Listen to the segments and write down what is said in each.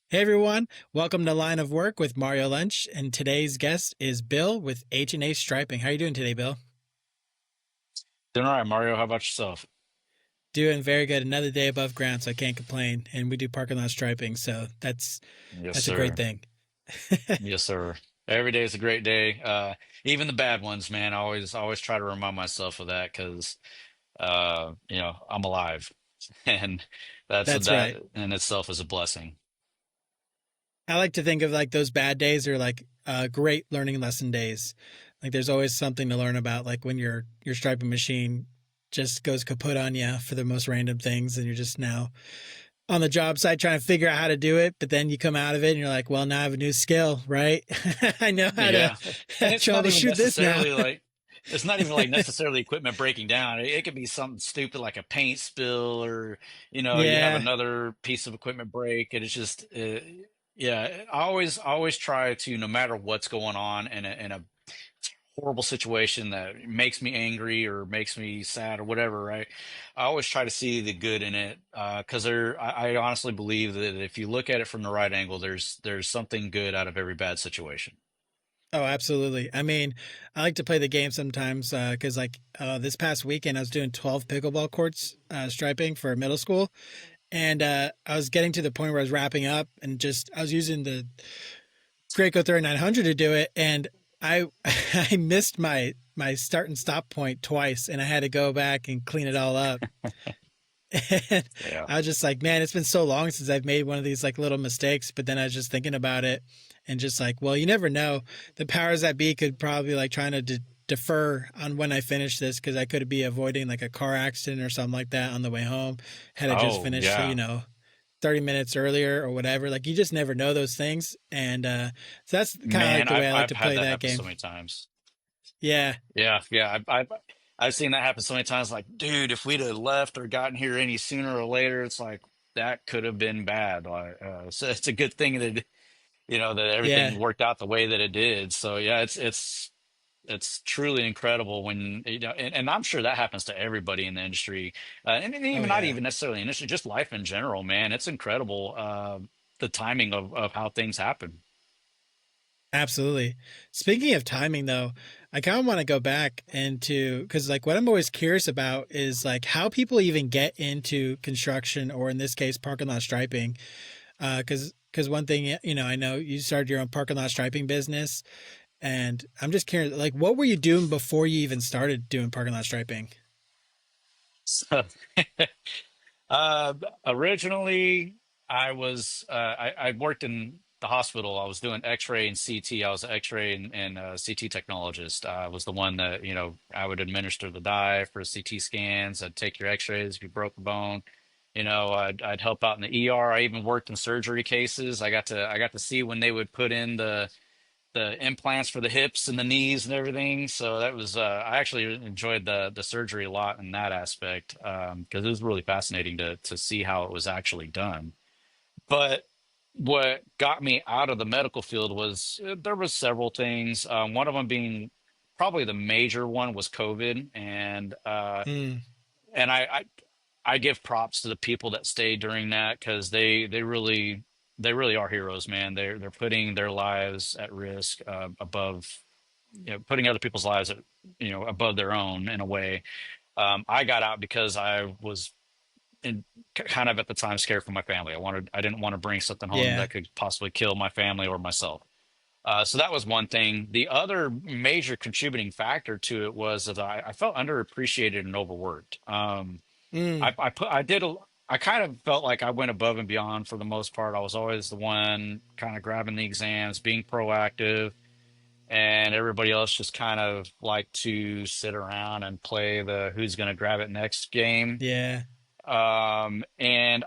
Hey everyone, welcome to Line of Work with Mario Lentsch, and today's guest is Bill with H&A Striping. How are you doing today, Bill? Doing all right, Mario. How about yourself? Doing very good. Another day above ground, so I can't complain. And we do parking lot striping, so Yes, that's a great sir. thing. Yes, sir. Every day is a great day. Even the bad ones, man. I always try to remind myself of that because I'm alive, and That's that right. in itself is a blessing. I like to think of like those bad days are like great learning lesson days. Like there's always something to learn about. Like when your striping machine just goes kaput on you for the most random things, and you're just now on the job site trying to figure out how to do it, but then you come out of it and you're like, well, now I have a new skill, right? I know how to Yeah, and troubleshoot this now. it's not even like necessarily equipment breaking down. It could be something stupid like a paint spill, or you have Yeah. another piece of equipment break, and it's just yeah. I always try to, no matter what's going on in a horrible situation that makes me angry or makes me sad or whatever, right? I always try to see the good in it, because I honestly believe that if you look at it from the right angle, there's something good out of every bad situation. Oh, absolutely. I mean, I like to play the game sometimes because, this past weekend, I was doing 12 pickleball courts striping for middle school. And I was getting to the point where I was wrapping up and just, I was using the Graco 3900 to do it. And I, I missed my start and stop point twice and I had to go back and clean it all up. And Yeah. I was just like, man, it's been so long since I've made one of these like little mistakes. But then I was just thinking about it and just like, well, you never know. The powers that be could probably like trying to defer on when I finish this because I could be avoiding like a car accident or something like that on the way home. Had I just Oh, finished, yeah. 30 minutes earlier or whatever. Like you just never know those things. And so that's kind of like Man, the way I like I've to had play that that happen game. so many times. Yeah. Yeah, yeah. I've seen that happen so many times. Like, dude, if we'd have left or gotten here any sooner or later, it's like that could have been bad. Like, so it's a good thing that that Yeah. everything worked out the way that it did. So yeah, it's truly incredible when and I'm sure that happens to everybody in the industry, and Oh, even not yeah. even necessarily industry, just life in general, man. It's incredible, the timing of how things happen. Absolutely. Speaking of timing, though, I kind of want to go back into because, like, what I'm always curious about is like how people even get into construction, or in this case, parking lot striping. Because one thing, I know you started your own parking lot striping business, and I'm just curious, like, what were you doing before you even started doing parking lot striping? So, uh, originally, I worked in the hospital. I was doing X-ray and CT. I was an X-ray and CT technologist. I was the one that I would administer the dye for CT scans. I'd take your X-rays if you broke a bone. I'd help out in the ER. I even worked in surgery cases. I got to see when they would put in the implants for the hips and the knees and everything. So that was I actually enjoyed the surgery a lot in that aspect, because it was really fascinating to see how it was actually done. But what got me out of the medical field was, there was several things. One of them being, probably the major one, was COVID, Mm, and I give props to the people that stayed during that, because they really are heroes, man. They're putting their lives at risk, above, putting other people's lives at, above their own in a way. I got out because I was kind of at the time scared for my family. I didn't want to bring something home yeah. that could possibly kill my family or myself. So that was one thing. The other major contributing factor to it was that I felt underappreciated and overworked. Mm, I kind of felt like I went above and beyond for the most part. I was always the one kind of grabbing the exams, being proactive, and everybody else just kind of like to sit around and play the who's going to grab it next game. yeah. And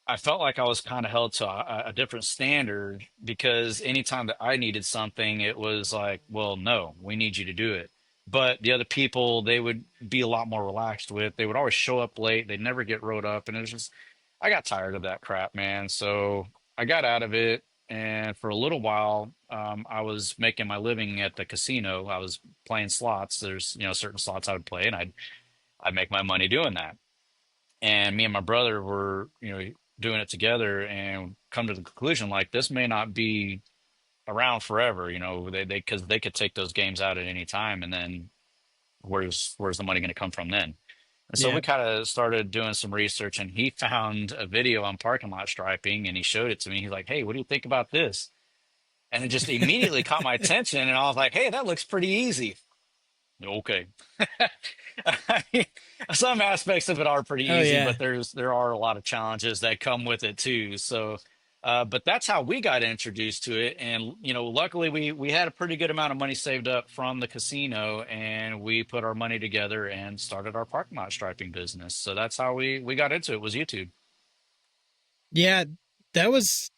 I felt like I was kind of held to a different standard, because anytime that I needed something, it was like, well, no, we need you to do it. But the other people, they would be a lot more relaxed with. They would always show up late. They'd never get wrote up. And it was just, I got tired of that crap, man. So I got out of it. And for a little while, I was making my living at the casino. I was playing slots. There's, certain slots I would play, and I'd make my money doing that. And me and my brother were, doing it together and come to the conclusion like this may not be around forever. They because they could take those games out at any time, and then where's the money going to come from then? And so we Yeah. kind of started doing some research, and he found a video on parking lot striping, and he showed it to me. He's like, "Hey, what do you think about this?" And it just immediately caught my attention, and I was like, "Hey, that looks pretty easy." Okay. I mean, some aspects of it are pretty Oh easy, yeah. but there are a lot of challenges that come with it too. So, but that's how we got introduced to it. And luckily we had a pretty good amount of money saved up from the casino, and we put our money together and started our parking lot striping business. So that's how we got into it, was YouTube. Yeah, that was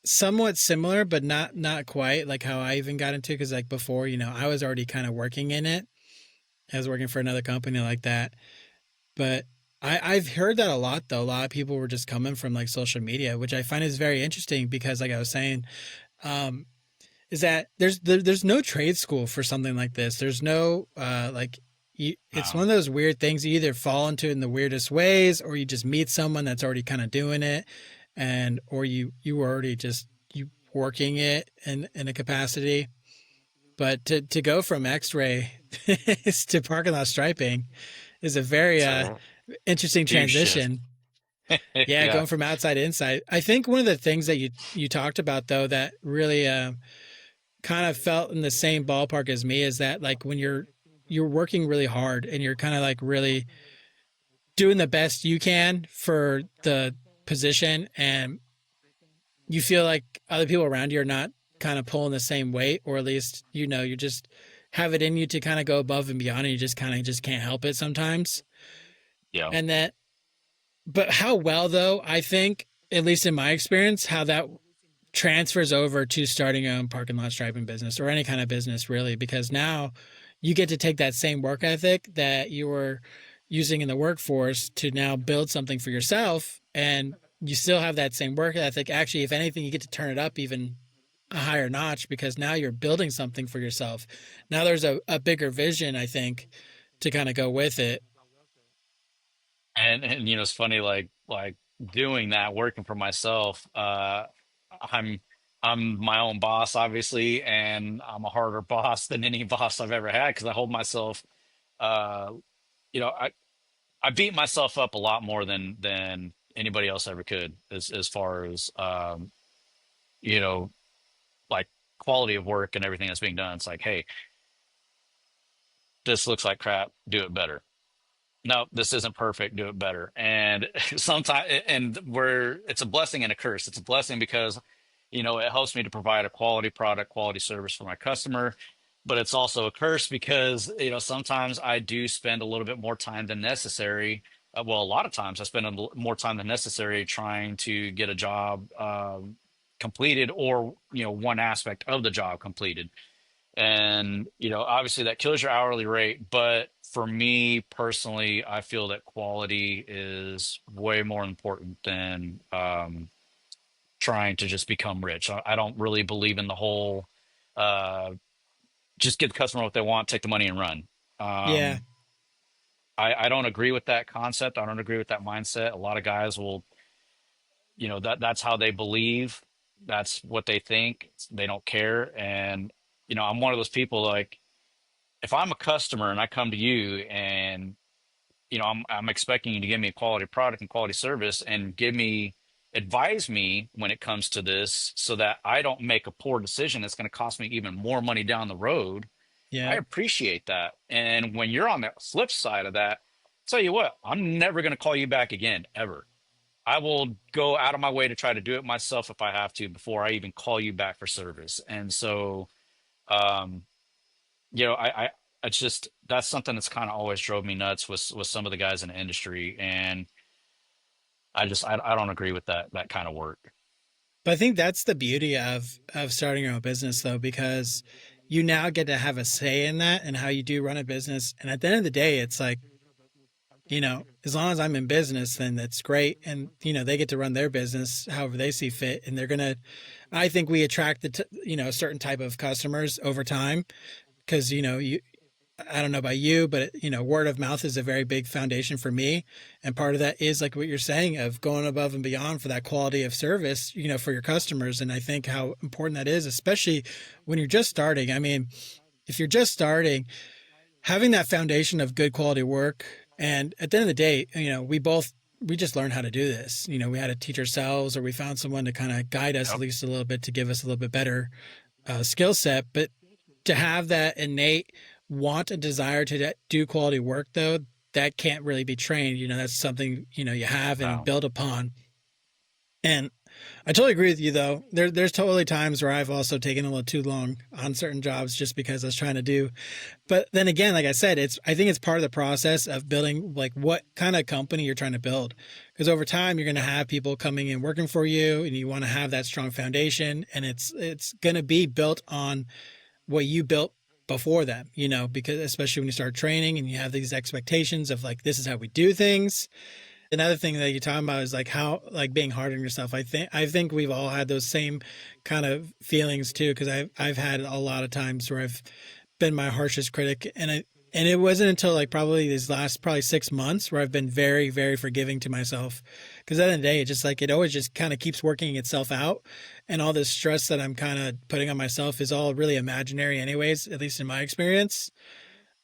somewhat similar, but not quite like how I even got into it. Because like before, I was already kind of working in it. I was working for another company like that. But I've heard that a lot though. A lot of people were just coming from like social media, which I find is very interesting because, like I was saying, um, is that there's no trade school for something like this. There's no it's one Wow. of those weird things. You either fall into it in the weirdest ways, or you just meet someone that's already kind of doing it, and or you were already just you working it in a capacity. But to go from X-ray to parking lot striping is a very It's a interesting huge shift. transition. Yeah, Yeah. going from outside to inside. I think one of the things that you talked about though that really kind of felt in the same ballpark as me is that like when you're working really hard and you're kind of like really doing the best you can for the position, and you feel like other people around you are not kind of pulling the same weight, or at least you just have it in you to kind of go above and beyond, and you just kind of just can't help it sometimes. Yeah. And that but how well though, I think, at least in my experience, how that transfers over to starting your own parking lot striping business or any kind of business really, because now you get to take that same work ethic that you were using in the workforce to now build something for yourself, and you still have that same work ethic. Actually, if anything, you get to turn it up even a higher notch because now you're building something for yourself. Now there's a bigger vision, I think, to kind of go with it. And it's funny, like doing that, working for myself. I'm I'm my own boss, obviously, and I'm a harder boss than any boss I've ever had because I hold myself. Uh, you know, I beat myself up a lot more than anybody else ever could, as far as you know, like quality of work and everything that's being done. It's like, hey, this looks like crap. Do it better. No, this isn't perfect. Do it better. And sometimes, and where it's a blessing and a curse. It's a blessing because, it helps me to provide a quality product, quality service for my customer. But it's also a curse because, sometimes I do spend a little bit more time than necessary. Well, a lot of times I spend more time than necessary trying to get a job completed, or, one aspect of the job completed. And, obviously that kills your hourly rate. But for me personally, I feel that quality is way more important than trying to just become rich. I don't really believe in the whole uh, just give the customer what they want, take the money and run. Yeah. Um, I don't agree with that concept. I don't agree with that mindset. A lot of guys will, that's how they believe. That's what they think. They don't care. And, I'm one of those people like, if I'm a customer and I come to you and I'm expecting you to give me a quality product and quality service and advise me when it comes to this so that I don't make a poor decision that's going to cost me even more money down the road. I Yeah. appreciate that. And when you're on the flip side of that, tell you what, I'm never going to call you back again, ever. I will go out of my way to try to do it myself if I have to before I even call you back for service. And so, um, it's just that's something that's kind of always drove me nuts with some of the guys in the industry, and I don't agree with that kind of work. But I think that's the beauty of starting your own business though, because you now get to have a say in that and how you do run a business. And at the end of the day, it's like, as long as I'm in business, then that's great. And, they get to run their business however they see fit. And I think we attract a certain type of customers over time because, I don't know about you, but word of mouth is a very big foundation for me. And part of that is like what you're saying of going above and beyond for that quality of service, for your customers. And I think how important that is, especially when you're just starting. I mean, if you're just starting, having that foundation of good quality work. And at the end of the day, we just learned how to do this. We had to teach ourselves, or we found someone to kind of guide us at Yep. least a little bit to give us a little bit better skill set. But to have that innate want and desire to do quality work, though, that can't really be trained. That's something you have and No. build upon. And I totally agree with you, though. There's totally times where I've also taken a little too long on certain jobs just because I was trying to do. But then again, like I said, I think it's part of the process of building like what kind of company you're trying to build. Because over time, you're going to Yep. have people coming and working for you, and you want to have that strong foundation, and it's going to be built on what you built before them. Because especially when you start training and you have these expectations of like this is how we do things. Another thing that you're talking about is like how like being hard on yourself. I think we've all had those same kind of feelings too, because I've had a lot of times where I've been my harshest critic, and it wasn't until like probably these last probably 6 months where I've been very very forgiving to myself, because at the end of the day it just like it always just kind of keeps working itself out, and all this stress that I'm kind of putting on myself is all really imaginary anyways, at least in my experience.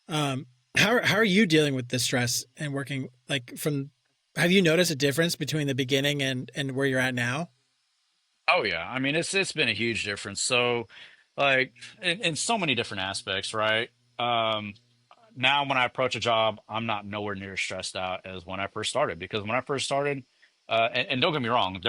um how are you dealing with this stress and working like from have you noticed a difference between the beginning and where you're at now? Oh yeah. I mean, it's been a huge difference. So, like, in so many different aspects, right? Um, Now when I approach a job, I'm not nowhere near as stressed out as when I first started. Because when I first started, and don't get me wrong,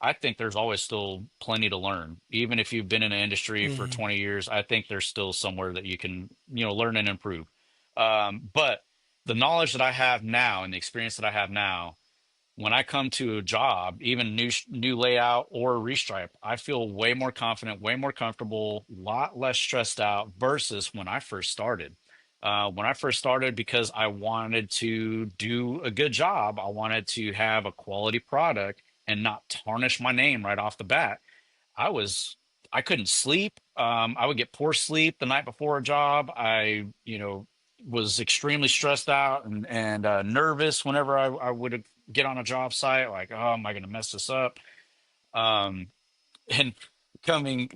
I think there's always still plenty to learn. Even if you've been in an industry for Hmm. 20 years, I think there's still somewhere that you can, learn and improve. But the knowledge that I have now and the experience that I have now, when I come to a job, even new layout or restripe, I feel way more confident, way more comfortable, a lot less stressed out versus when I first started. When I first started, because I wanted to do a good job, I wanted to have a quality product and not tarnish my name right off the bat. I was I couldn't sleep. I would get poor sleep the night before a job. I, was extremely stressed out and nervous whenever I would get on a job site. Like, oh, am I going to mess this up? Um, and coming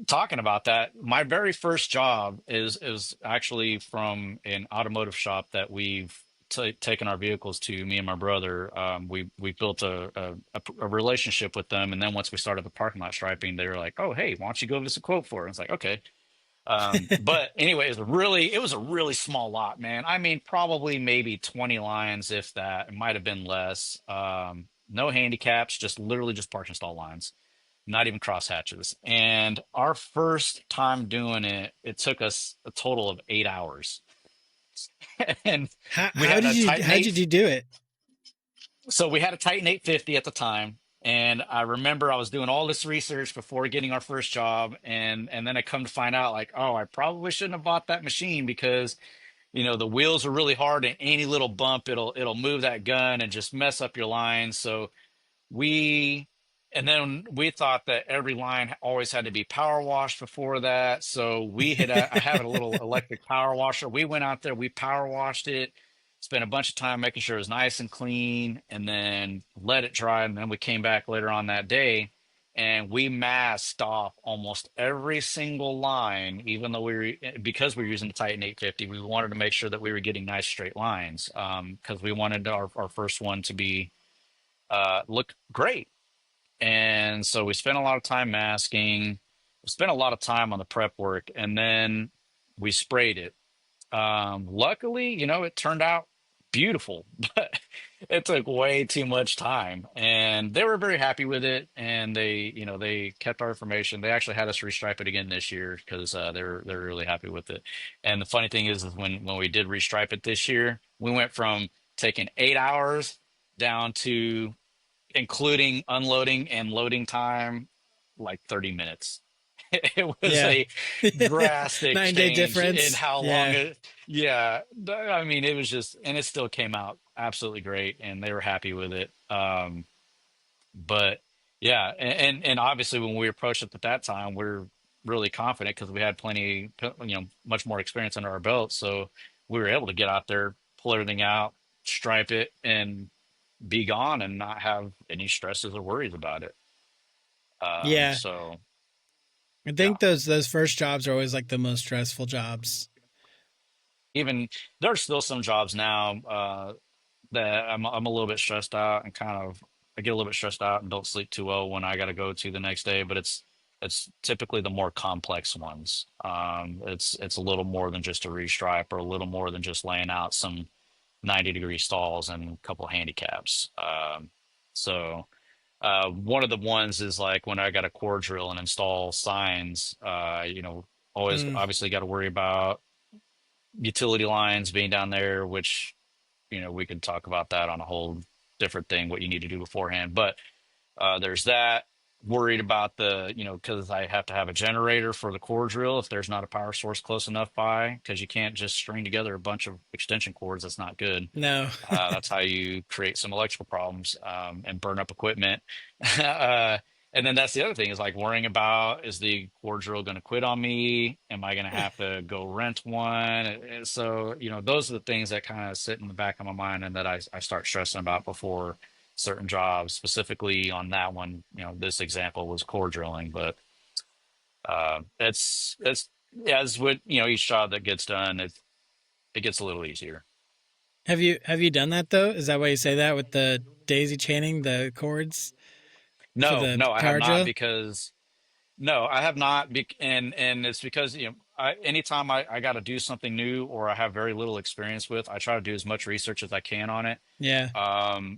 talking about that, my very first job is actually from an automotive shop that we've taken our vehicles to. Me and my brother, we built a relationship with them, and then once we started the parking lot striping, they were like, "Oh, hey, why don't you go give us a quote for it?" And it's like, okay. But anyway, it was a really small lot, man. I mean, probably maybe 20 lines, if that. It might have been less. No handicaps, just literally just parking stall lines, not even cross hatches. And our first time doing it, it took us a total of 8 hours. And we How had did a you Titan how did 8, you do it? so we had a Titan 850 at the time. And I remember I was doing all this research before getting our first job, and then I come to find out like, oh, I probably shouldn't have bought that machine because the wheels are really hard, and any little bump it'll move that gun and just mess up your line. So we and then we thought that every line always had to be power washed before that. So I have a little electric power washer. We went out there, we power washed it, spent a bunch of time making sure it was nice and clean, and then let it dry. And then we came back later on that day and we masked off almost every single line, even though because we were using the Titan 850, we wanted to make sure that we were getting nice straight lines, because we wanted our first one to be look great. And so we spent a lot of time masking, we spent a lot of time on the prep work, and then we sprayed it. Luckily, it turned out beautiful, but it took way too much time. And they were very happy with it, and they kept our information. They actually had us restripe it again this year because they're really happy with it. And the funny thing is when we did restripe it this year, we went from taking 8 hours down to, including unloading and loading time, like 30 minutes. It was Yeah. a drastic 9 day change in difference. how long Yeah. it, yeah. I mean, it was just, and it still came out absolutely great, and they were happy with it. But yeah, and obviously when we approached it at that time, really confident because we had much more experience under our belt. So we were able to get out there, pull everything out, stripe it, and be gone and not have any stresses or worries about it. Yeah. So I yeah, think those first jobs are always like the most stressful jobs. even there's still some jobs now that I'm a little bit stressed out and I get a little bit stressed out and don't sleep too well when I got to go to the next day. But it's typically the more complex ones. It's a little more than just a restripe or a little more than just laying out some 90-degree stalls and a couple handicaps. So one of the ones is like when I got a core drill and install signs. Always Mm, obviously got to worry about utility lines being down there, which we could talk about that on a whole different thing, what you need to do beforehand. But there's that. Worried about because I have to have a generator for the core drill if there's not a power source close enough by, because you can't just string together a bunch of extension cords. That's not good. no. That's how you create some electrical problems and burn up equipment. uh, and then that's the other thing is like worrying about, is the core drill going to quit on me? Am I going to have to go rent one? And so, those are the things that kind of sit in the back of my mind and that I start stressing about before certain jobs, specifically on that one. This example was core drilling, but it's as with, each job that gets done, it gets a little easier. Have you done that though? Is that why you say that with the daisy chaining the cords for No, the no, I have power not drill? because no, I have not. And it's because, anytime I got to do something new or I have very little experience with, I try to do as much research as I can on it. Yeah.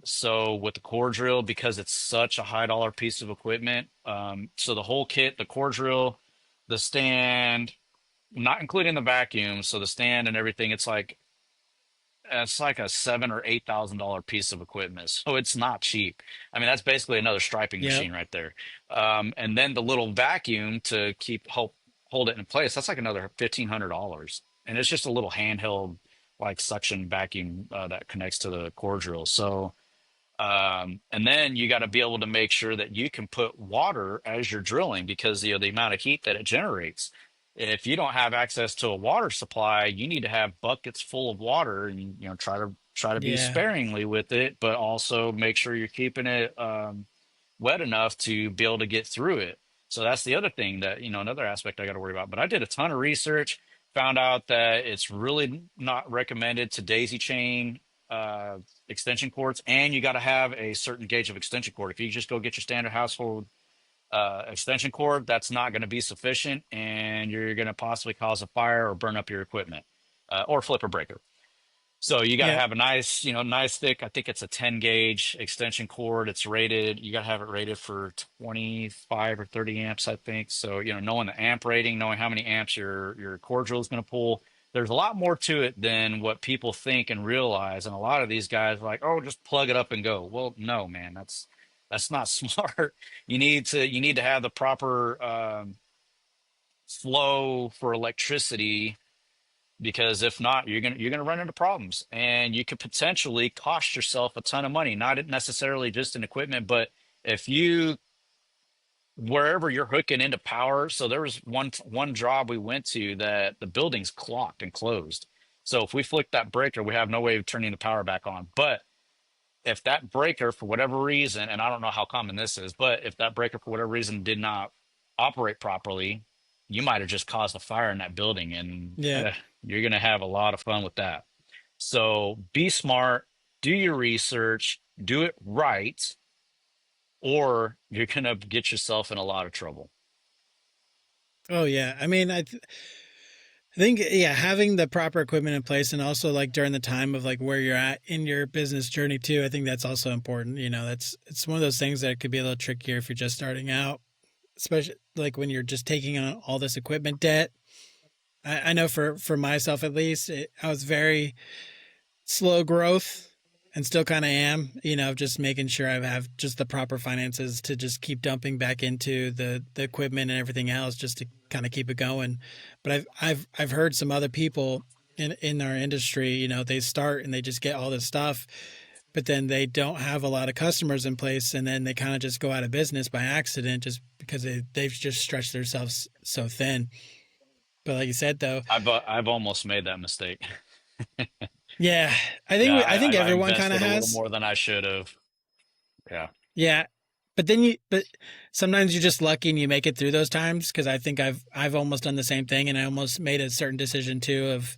So with the core drill, because it's such a high dollar piece of equipment, so the whole kit, the core drill, the stand, not including the vacuum, so the stand and everything, it's like a $7,000 or $8,000 piece of equipment, so it's not cheap. I mean, that's basically another striping Yep. machine right there. And then the little vacuum to hold it in place, that's like another $1,500, and it's just a little handheld like suction vacuum that connects to the core drill. So and then you got to be able to make sure that you can put water as you're drilling because the amount of heat that it generates. If you don't have access to a water supply, you need to have buckets full of water and try to be Yeah. sparingly with it, but also make sure you're keeping it wet enough to be able to get through it. So that's the other thing that, another aspect I got to worry about. But I did a ton of research, found out that it's really not recommended to daisy chain uh, extension cords, and you got to have a certain gauge of extension cord. If you just go get your standard household extension cord, that's not going to be sufficient, and you're going to possibly cause a fire or burn up your equipment or flip a breaker. So you got to Yep. have a nice, nice thick, I think it's a 10 gauge extension cord. It's rated, you got to have it rated for 25 or 30 amps, I think. So, knowing the amp rating, knowing how many amps your cord drill is going to pull, there's a lot more to it than what people think and realize. And a lot of these guys are like, oh, just plug it up and go. Well, no, man, that's not smart. You need to have the proper flow for electricity, because if not, you're gonna run into problems, and you could potentially cost yourself a ton of money, not necessarily just in equipment, but if you wherever you're hooking into power. So there was one job we went to that the building's clocked and closed. So if we flick that breaker, we have no way of turning the power back on. But if that breaker, for whatever reason, and I don't know how common this is, but if that breaker for whatever reason did not operate properly, you might have just caused a fire in that building, and Yep. you're going to have a lot of fun with that. So be smart, do your research, do it right, or you're going to get yourself in a lot of trouble. Oh yeah. I mean, I think yeah, having the proper equipment in place and also like during the time of like where you're at in your business journey too, I think that's also important. It's one of those things that could be a little trickier if you're just starting out, especially like when you're just taking on all this equipment debt. I know for myself at least, I was very slow growth and still kind of am, just making sure I have just the proper finances to just keep dumping back into the equipment and everything else just to kind of keep it going. But I've heard some other people in our industry, they start and they just get all this stuff but then they don't have a lot of customers in place, and then they kind of just go out of business by accident just because they've just stretched themselves so thin. But like you said, though, I've almost made that mistake. yeah, Yeah, I think I everyone kind of invested a little has. more than I should have. Yeah. Yeah, but sometimes you're just lucky and you make it through those times. Because I think I've almost done the same thing, and I almost made a certain decision too of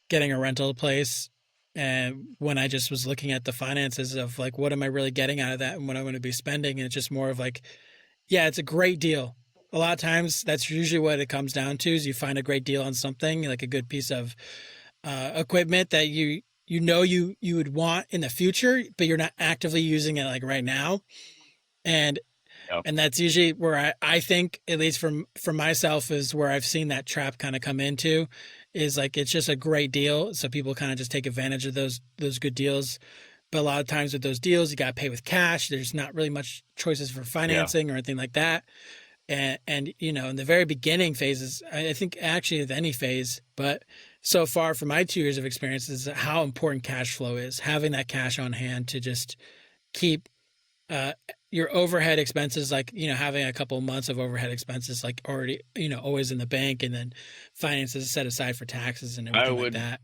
getting a rental place. And when I just was looking at the finances of like, what am I really getting out of that and what I'm going to be spending? And it's just more of like, yeah, it's a great deal. A lot of times that's usually what it comes down to is you find a great deal on something like a good piece of equipment that you would want in the future, but you're not actively using it like right now. And Yep. that's usually where I think, at least from myself, is where I've seen that trap kind of come into, is like it's just a great deal. So people kind of just take advantage of those good deals. But a lot of times with those deals, you got to pay with cash. There's not really much choices for Yeah. financing or anything like that. And in the very beginning phases, I think actually of any phase, but so far from my 2 years of experience is how important cash flow is. Having that cash on hand to just keep uh, your overhead expenses, like having a couple of months of overhead expenses like already always in the bank, and then finances set aside for taxes and I everything like would that.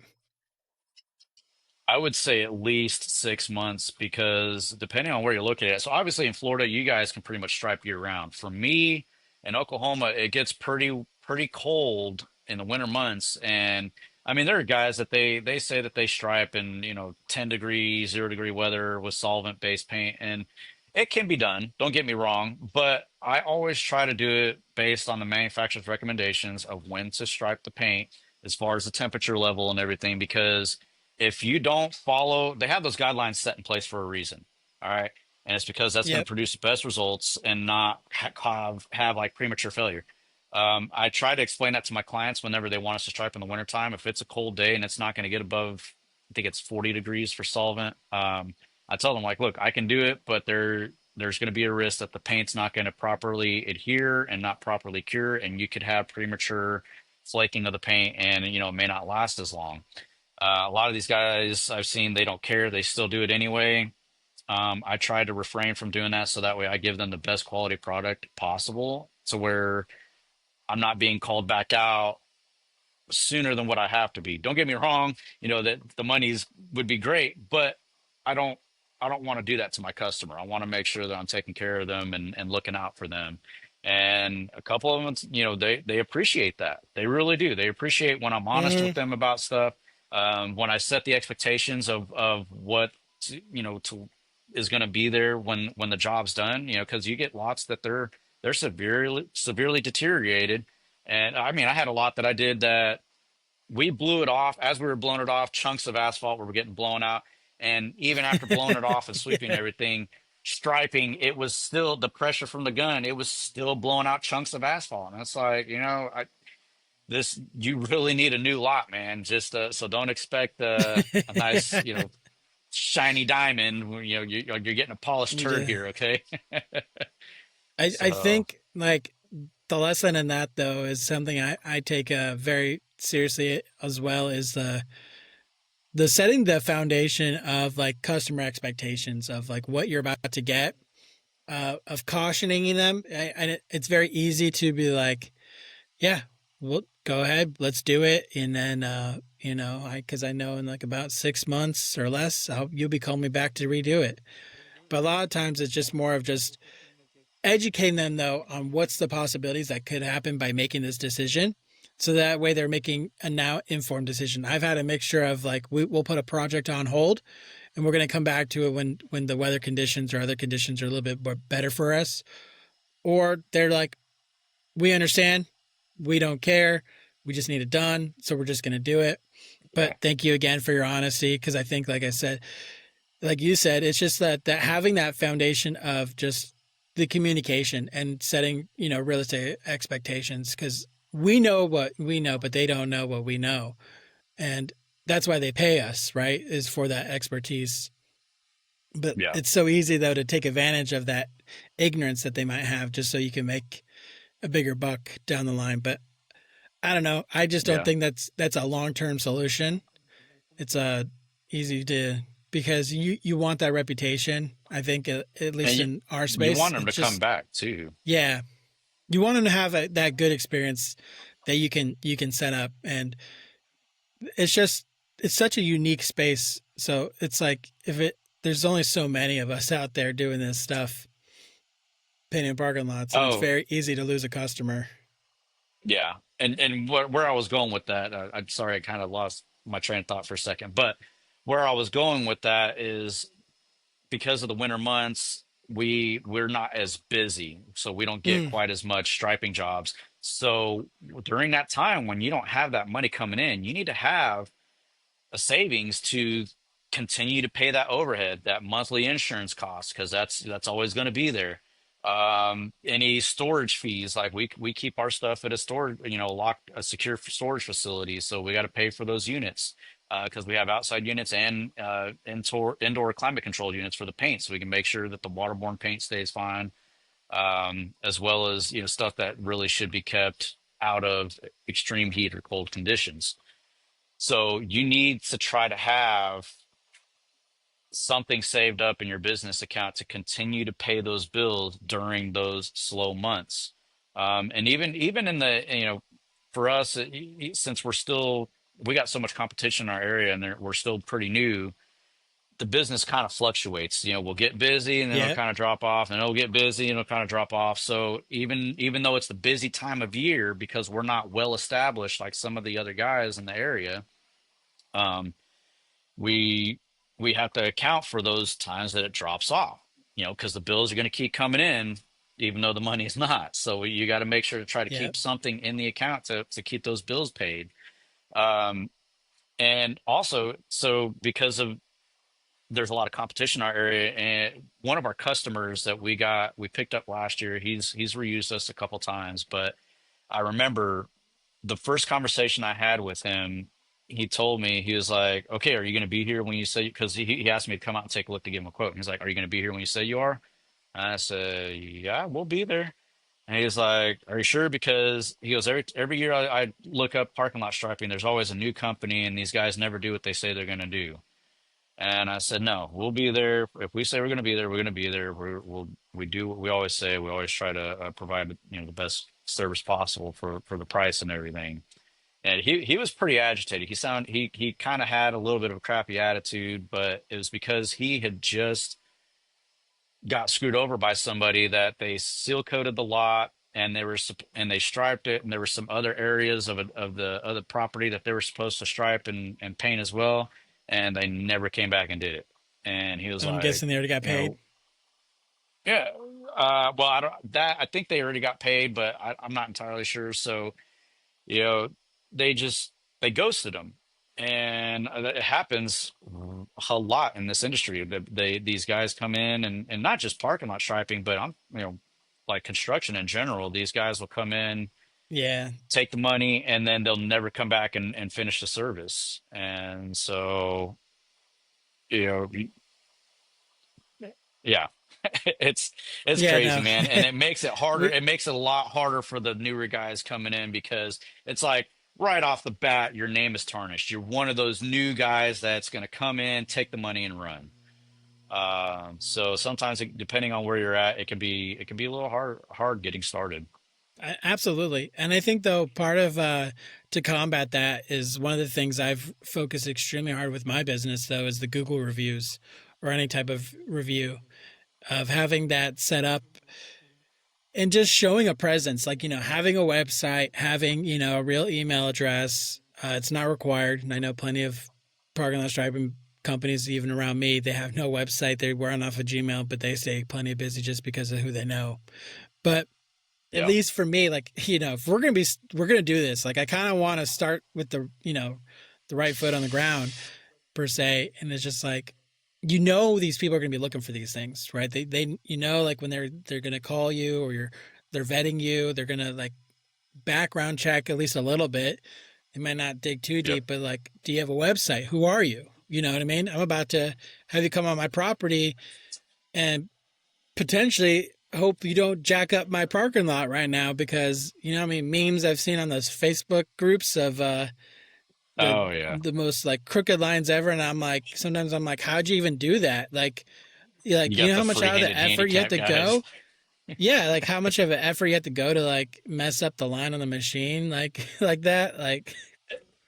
I would say at least 6 months because depending on where you're looking at. So obviously in Florida, you guys can pretty much stripe year round. For me in Oklahoma, it gets pretty cold in the winter months. And I mean, there are guys that they say that they stripe in, 10 degree, 0 degree weather with solvent based paint. And it can be done, don't get me wrong, but I always try to do it based on the manufacturer's recommendations of when to stripe the paint as far as the temperature level and everything, because if you don't follow, they have those guidelines set in place for a reason. All right. And it's because that's going to Yep. produce the best results and not have like premature failure. I try to explain that to my clients whenever they want us to stripe in the wintertime. If it's a cold day and it's not going to get above, I think it's 40 degrees for solvent. I tell them like, look, I can do it, but there's going to be a risk that the paint's not going to properly adhere and not properly cure, and you could have premature flaking of the paint, and it may not last as long. A lot of these guys I've seen, they don't care. They still do it anyway. I try to refrain from doing that so that way I give them the best quality product possible to where I'm not being called back out sooner than what I have to be. Don't get me wrong, that the monies would be great, but I don't I don't want to do that to my customer. I want to make sure that I'm taking care of them and looking out for them. And a couple of them, they appreciate that. They really do. They appreciate when I'm honest with Hmm. them about stuff. When I set the expectations of what to is going to be there when the job's done. Because you get lots that they're severely deteriorated. And I mean, I had a lot that I did that we blew it off as we were blowing it off. Chunks of asphalt were getting blown out, and even after blowing it off and sweeping Yeah. everything, striping, it was still the pressure from the gun. It was still blowing out chunks of asphalt, and it's like, this you really need a new lot, man. Just so don't expect a nice, shiny diamond. You're getting a polished turd Yeah. here, okay? I So think like the lesson in that though is something I take very seriously as well, is the setting the foundation of like customer expectations of like what you're about to get, of cautioning them. And it's very easy to be like, yeah, well, go ahead, let's do it. And then, because I know in like about 6 months or less, you'll be calling me back to redo it. But a lot of times it's just more of just educating them though on what's the possibilities that could happen by making this decision. So that way they're making a now informed decision. I've had a mixture of like, we'll put a project on hold and we're going to come back to it when the weather conditions or other conditions are a little bit more better for us. Or they're like, we understand, we don't care, we just need it done, so we're just going to do it. But yeah, thank you again for your honesty, because I think, like I said, like you said, it's just that having that foundation of just the communication and setting realistic expectations, because we know what we know, but they don't know what we know, and that's why they pay us, right? Is for that expertise. But yeah, it's so easy though to take advantage of that ignorance that they might have, just so you can make a bigger buck down the line. But I don't know. I just don't yeah. think that's a long term solution. It's easy to because you want that reputation. I think at And least in our you space, want them to it's come just back too. yeah, you want them to have that good experience that you can set up, and it's just it's such a unique space. So it's like if it there's only so many of us out there doing this stuff, painting parking lots, and it's Oh, very easy to lose a customer. yeah. And where I was going with that, I'm sorry, I kind of lost my train of thought for a second. But where I was going with that is because of the winter months, we're not as busy, so we don't get Mm, quite as much striping jobs. So during that time when you don't have that money coming in, you need to have a savings to continue to pay that overhead, that monthly insurance cost, because that's always going to be there. Any storage fees, like we keep our stuff at a storage, locked, a secure storage facility, so we got to pay for those units because we have outside units and indoor climate controlled units for the paint, so we can make sure that the waterborne paint stays fine, as well as stuff that really should be kept out of extreme heat or cold conditions. So you need to try to have something saved up in your business account to continue to pay those bills during those slow months. And even in the, for us, since we got so much competition in our area and we're still pretty new, the business kind of fluctuates. We'll get busy and then it'll yeah, kind of drop off, and it'll get busy and it'll kind of drop off. So even though it's the busy time of year, because we're not well established like some of the other guys in the area, um, we we have to account for those times that it drops off, because the bills are going to keep coming in, even though the money is not. So you got to make sure to try to yeah. keep something in the account to keep those bills paid. Um, and also, so because of there's a lot of competition in our area, and one of our customers that we picked up last year, he's reused us a couple times, but I remember the first conversation I had with him, he told me, he was like, "Okay, are you going to be here when you say?" Because he asked me to come out and take a look to give him a quote. And he's like, "Are you going to be here when you say you are?" And I said, "Yeah, we'll be there." And he's like, "Are you sure?" Because he goes, "Every year I look up parking lot striping. There's always a new company, and these guys never do what they say they're going to do." And I said, "No, we'll be there. If we say we're going to be there, we're going to be there. We do what we always say. We always try to provide the best service possible for the price and everything." And he was pretty agitated. He kind of had a little bit of a crappy attitude, but it was because he had just got screwed over by somebody that they seal coated the lot, and and they striped it, and there were some other areas of the other property that they were supposed to stripe and paint as well, and they never came back and did it. And he was I'm like, guessing they already got you paid. know, yeah, well, I think they already got paid, but I'm not entirely sure. So you know they just they ghosted them, and it happens a lot in this industry. These guys come in, and not just parking lot striping, but I'm like construction in general. These guys will come in, Yeah, take the money, and then they'll never come back and finish the service. And so you know yeah, it's yeah, crazy, no, man, and it makes it harder. we, It makes it a lot harder for the newer guys coming in, because it's like right off the bat, your name is tarnished. You're one of those new guys that's going to come in, take the money, and run. So sometimes, depending on where you're at, it can be a little hard getting started. absolutely. And I think though part of to combat that is one of the things I've focused extremely hard with my business though is the Google reviews or any type of review of having that set up and just showing a presence, like having a website, having a real email address. It's not required, and I know plenty of parking lot striping companies, even around me, they have no website. They run off of Gmail, but they stay plenty of busy just because of who they know. But at Yeah, least for me, like if we're gonna do this, like I kind of want to start with the right foot on the ground per se, and it's just like these people are going to be looking for these things, right? They like when they're going to call you or they're vetting you, they're going to like background check at least a little bit. They might not dig too yep, deep, but like, do you have a website? Who are you? You know what I mean? I'm about to have you come on my property and potentially hope you don't jack up my parking lot right now because how many memes I've seen on those Facebook groups of the Oh yeah. the most like crooked lines ever, and I'm like, sometimes I'm like, how'd you even do that? Like, You you got know the how much out of the free-handed effort you have handicap to guys. go? Yeah, like how much of an effort you have to go to like mess up the line on the machine, like like that, like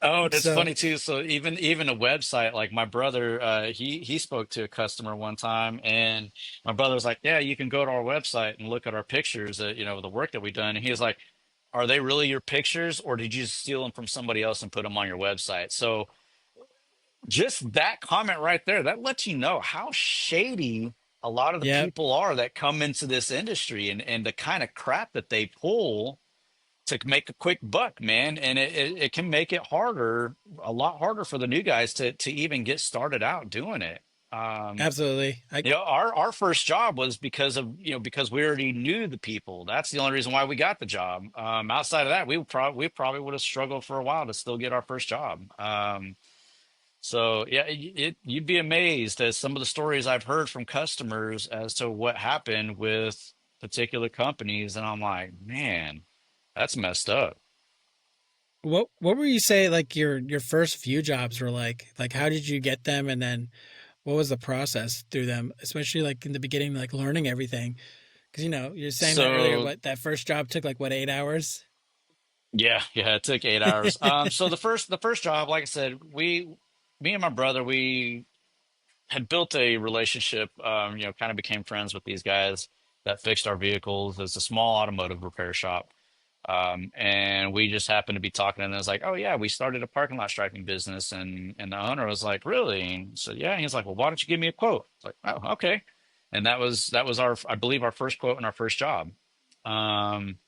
Oh, and it's so. funny too. So even a website, like my brother, he spoke to a customer one time, and my brother was like, "Yeah, you can go to our website and look at our pictures, the work that we've done." And he was like, "Are they really your pictures, or did you just steal them from somebody else and put them on your website?" So just that comment right there, that lets you know how shady a lot of the Yep, people are that come into this industry, and the kind of crap that they pull to make a quick buck, man. And it can make it harder, a lot harder for the new guys to even get started out doing it. Um, absolutely. our first job was because of, because we already knew the people. That's the only reason why we got the job. Outside of that, we probably would have struggled for a while to still get our first job. So yeah, you'd be amazed at some of the stories I've heard from customers as to what happened with particular companies, and I'm like, man, that's messed up. What were you say like your first few jobs were like? Like how did you get them, and then what was the process through them, especially like in the beginning, like learning everything? Because you're saying that earlier. So What that first job took like what 8 hours? yeah, yeah, it took 8 hours. So the first job, like I said, me and my brother, we had built a relationship. Kind of became friends with these guys that fixed our vehicles. It's a small automotive repair shop. And we just happened to be talking, and it was like, "Oh yeah, we started a parking lot striping business." And the owner was like, "Really?" And so yeah, and he's like, "Well, why don't you give me a quote?" It's like, "Oh, okay." And that was our, I believe, our first quote and our first job. Um,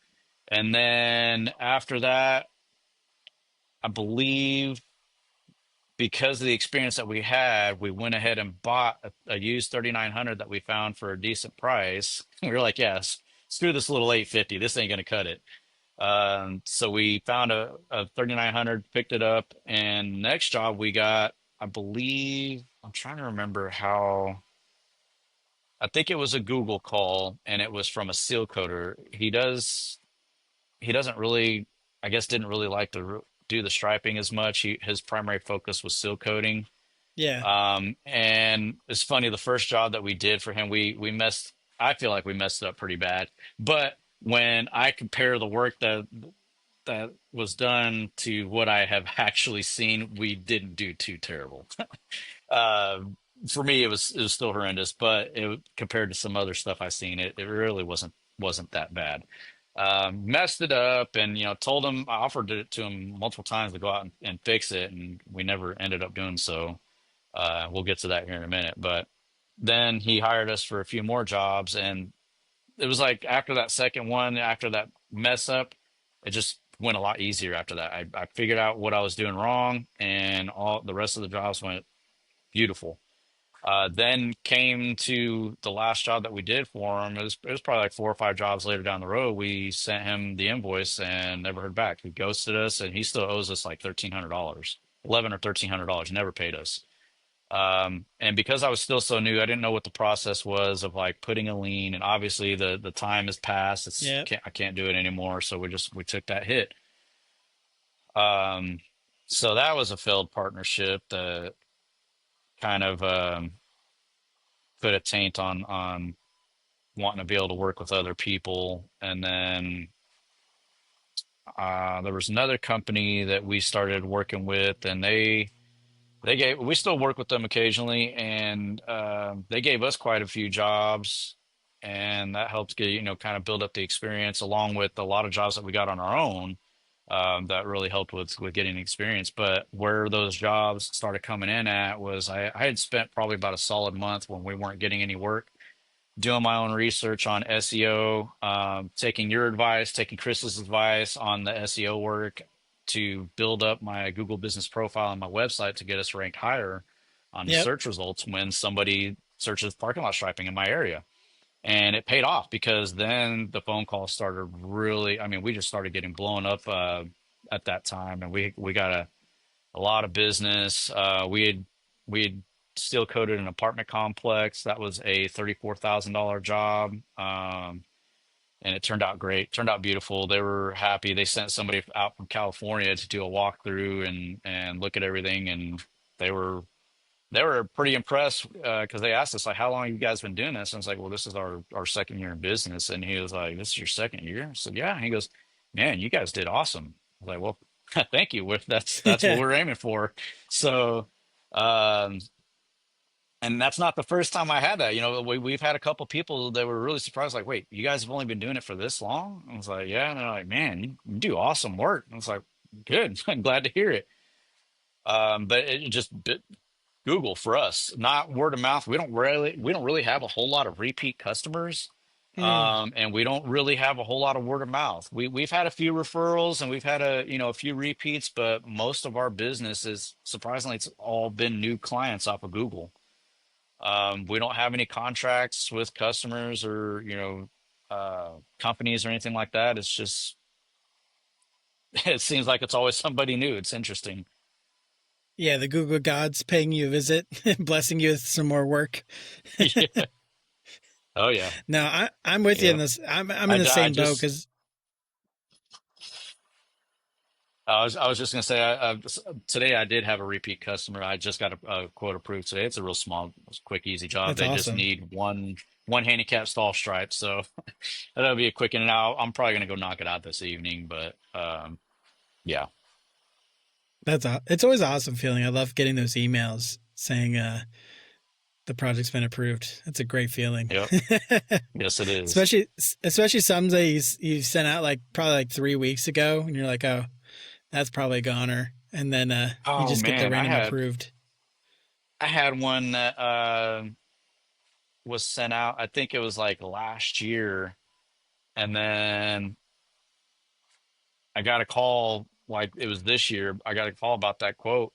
and then after that, I believe because of the experience that we had, we went ahead and bought a used 3900 that we found for a decent price. We were like, "Yes, screw this little 850. This ain't gonna cut it." So we found a 3900, picked it up, and next job we got, I believe, I'm trying to remember how, I think it was a Google call, and it was from a seal coater. He doesn't really, I guess, didn't really like to do the striping as much. His primary focus was seal coating. Yeah. And it's funny, the first job that we did for him, I feel like we messed it up pretty bad. But when I compare the work that was done to what I have actually seen, we didn't do too terrible. Uh, for me, it was still horrendous, but compared to some other stuff I've seen, it really wasn't that bad. Messed it up, and told him, I offered it to him multiple times to go out and fix it, and we never ended up doing so. We'll get to that here in a minute, but then he hired us for a few more jobs, and it was like after that second one, after that mess up, it just went a lot easier after that. I figured out what I was doing wrong, and all the rest of the jobs went beautiful. Then came to the last job that we did for him. It was probably like 4 or 5 jobs later down the road. We sent him the invoice and never heard back. He ghosted us, and he still owes us like $1,300, 11 or $1,300. Never paid us. And because I was still so new, I didn't know what the process was of like putting a lien. And obviously the time has passed. Yeah. I can't do it anymore. So we took that hit. Um, so that was a failed partnership that kind of put a taint on wanting to be able to work with other people. And then there was another company that we started working with, and we still work with them occasionally, and they gave us quite a few jobs, and that helped get, kind of build up the experience along with a lot of jobs that we got on our own. That really helped with getting experience. But where those jobs started coming in at was, I had spent probably about a solid month when we weren't getting any work doing my own research on SEO, taking your advice, taking Chris's advice on the SEO work to build up my Google business profile on my website to get us ranked higher on the Yep. search results when somebody searches parking lot striping in my area. And it paid off because then the phone calls started really, I mean, we just started getting blown up at that time, and we got a lot of business. We had steel coated an apartment complex. That was a $34,000 job. and it turned out great, turned out beautiful. They were happy. They sent somebody out from California to do a walkthrough and look at everything, and they were they were pretty impressed because they asked us like, "How long have you guys been doing this?" And it's like, "Well, this is our second year in business." And he was like, "This is your second year?" I said, "Yeah." And he goes, "Man, you guys did awesome." I was like, "Well, thank you. That's what Yeah. we're aiming for." So, um, and that's not the first time I had that. You know, we've had a couple people that were really surprised, like, "Wait, you guys have only been doing it for this long?" I was like, "Yeah." And they're like, "Man, you do awesome work." And I was like, "Good. I'm glad to hear it." But it just Google for us, not word of mouth. We don't really have a whole lot of repeat customers. Mm. And we don't really have a whole lot of word of mouth. We've had a few referrals and we've had a few repeats, but most of our business is surprisingly it's all been new clients off of Google. We don't have any contracts with customers or companies or anything like that. It's just it seems like it's always somebody new. It's interesting. Yeah, the Google gods paying you a visit, blessing you with some more work. Yeah. Oh yeah. No, I'm with you in Yeah. this. I'm in I, the I same boat just because I was just gonna say today I did have a repeat customer. I just got a quote approved today. It's a real small, quick, easy job. that's They just awesome. need one handicap stall stripe, so that'll be a quick in and out. I'm probably gonna go knock it out this evening, but yeah, It's always an awesome feeling. I love getting those emails saying the project's been approved. That's a great feeling. yep, yes it is. especially especially some days you sent out like probably like 3 weeks ago, and you're like, oh, that's probably a goner, and then you Oh just get the man, I random had approved. I had one that was sent out. I think it was like last year, and then I got a call like it was this year. I got a call about that quote.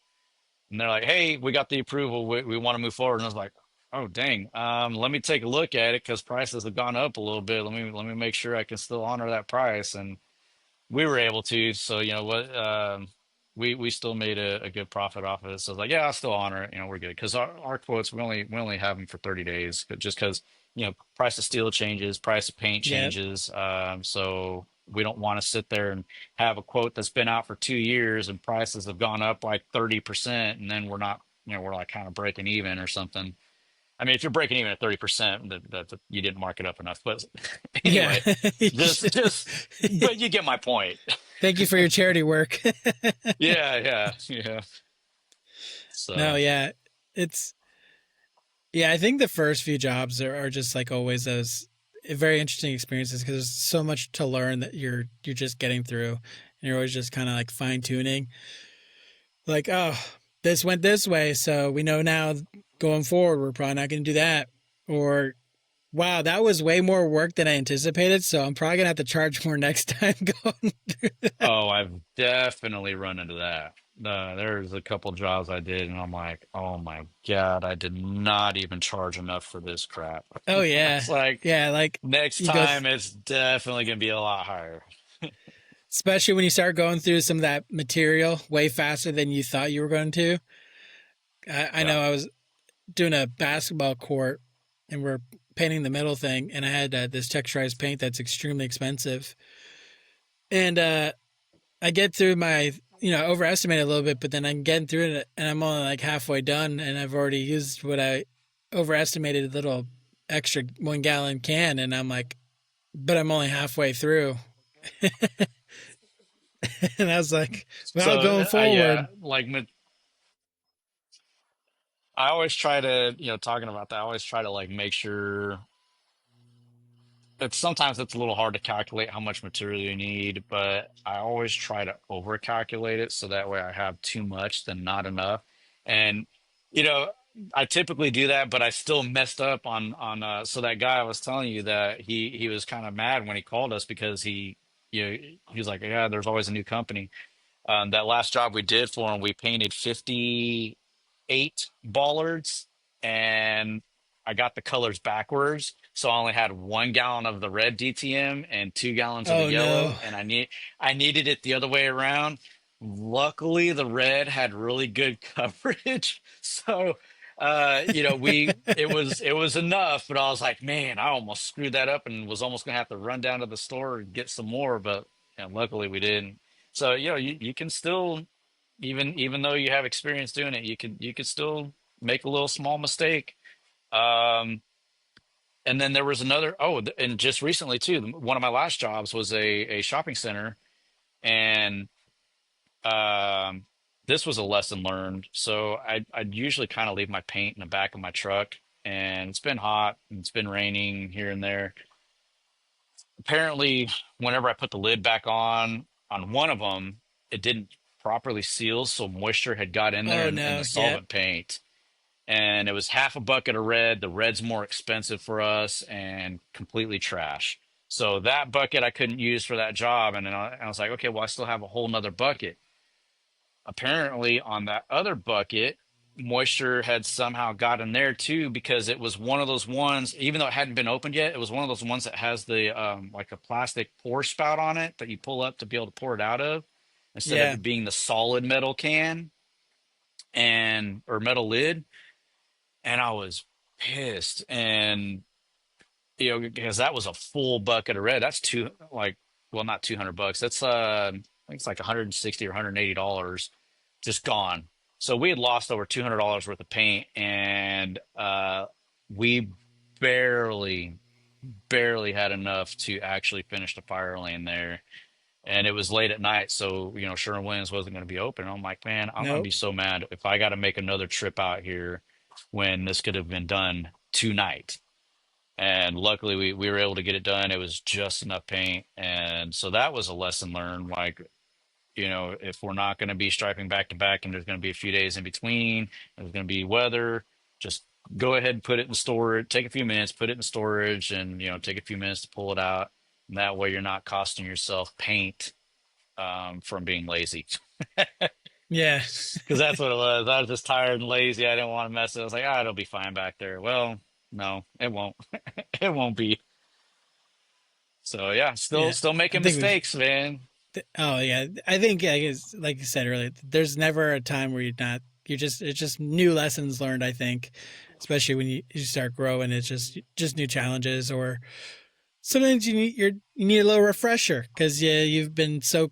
And they're like, "Hey, we got the approval. We want to move forward." And I was like, "Oh, dang. Let me take a look at it because prices have gone up a little bit. Let me make sure I can still honor that price." And we were able to. So you know what? We still made a good profit off of it. So I was like, "Yeah, I'll still honor it. You know, we're good." Because our quotes we only have them for 30 days, but just because price of steel changes, price of paint Yeah, changes. So we don't want to sit there and have a quote that's been out for 2 years and prices have gone up like 30%, and then we're not, we're like kind of breaking even or something. I mean, if you're breaking even at 30%, that you didn't mark it up enough. But yeah. anyway, but you get my point. Thank you for your charity work. Yeah, yeah, yeah. No, So, yeah, it's yeah. I think the first few jobs are just like always those very interesting experiences because there's so much to learn that you're just getting through, and you're always just kind of like fine tuning. Like, oh, this went this way, so we know now going forward we're probably not going to do that. Or wow, that was way more work than I anticipated, so I'm probably gonna have to charge more next time going through that. oh, I've definitely run into that. There's a couple jobs I did, and I'm like, oh my God, I did not even charge enough for this crap. Oh yeah, It's like yeah. Like next you go, time, it's definitely gonna be a lot higher. especially when you start going through some of that material way faster than you thought you were going to. I Yeah. know I was doing a basketball court, and we're painting the middle thing, and I had this texturized paint that's extremely expensive, and I get through my, overestimate a little bit, but then I'm getting through it and I'm only like halfway done and I've already used what I overestimated a little extra 1 gallon can. And I'm like, but I'm only halfway through. And I was like, well, So, going yeah, forward. like I always try to, talking about that, I always try to like make sure. Sometimes it's a little hard to calculate how much material you need, but I always try to over calculate it so that way I have too much than not enough. And you know, I typically do that, but I still messed up on so that guy I was telling you that he was kind of mad when he called us because he was like, yeah, there's always a new company. That last job we did for him, we painted 58 bollards, and I got the colors backwards. So I only had 1 gallon of the red DTM and 2 gallons of the Oh no. yellow, and I needed it the other way around. Luckily, the red had really good coverage, so it was enough, but I was like, man, I almost screwed that up and was almost gonna have to run down to the store and get some more, but luckily we didn't. So, you can still, even though you have experience doing it, you could still make a little small mistake. Um, and then there was another, and just recently too, one of my last jobs was a shopping center, and um, this was a lesson learned. So I'd usually kind of leave my paint in the back of my truck, and it's been hot and it's been raining here and there. Apparently, whenever I put the lid back on one of them, it didn't properly seal, so moisture had got in there Oh in the no. Yeah. solvent paint. And it was half a bucket of red. The red's more expensive for us and completely trash. So that bucket I couldn't use for that job. And then I was like, okay, well, I still have a whole nother bucket. Apparently, on that other bucket, moisture had somehow got in there too, because it was one of those ones, even though it hadn't been opened yet, it was one of those ones that has the like a plastic pour spout on it that you pull up to be able to pour it out of, instead of Yeah. it being the solid metal can and or metal lid. And I was pissed. And because that was a full bucket of red. That's well, not $200. That's I think it's like 160 or $180 just gone. So we had lost over $200 worth of paint, and we barely barely had enough to actually finish the fire lane there. And it was late at night, so Sherwin-Williams wasn't going to be open. I'm like, man, I'm going to Nope. be so mad if I got to make another trip out here when this could have been done tonight. And luckily, we were able to get it done. It was just enough paint, and so that was a lesson learned. Like, if we're not going to be striping back to back, and there's going to be a few days in between, there's going to be weather, just go ahead and put it in storage. Take a few minutes, put it in storage, and take a few minutes to pull it out. And that way, you're not costing yourself paint from being lazy. Yeah. Because that's what it was. I was just tired and lazy. I didn't want to mess it. I was like, it'll be fine back there. Well, no, it won't. It won't be. So yeah, still Yeah. still I making think we've. mistakes, man. Oh yeah. I think I guess like you said earlier, there's never a time where you're not. You're just. It's just new lessons learned. I think, especially when you start growing, it's just new challenges, or sometimes you need a little refresher because you've been so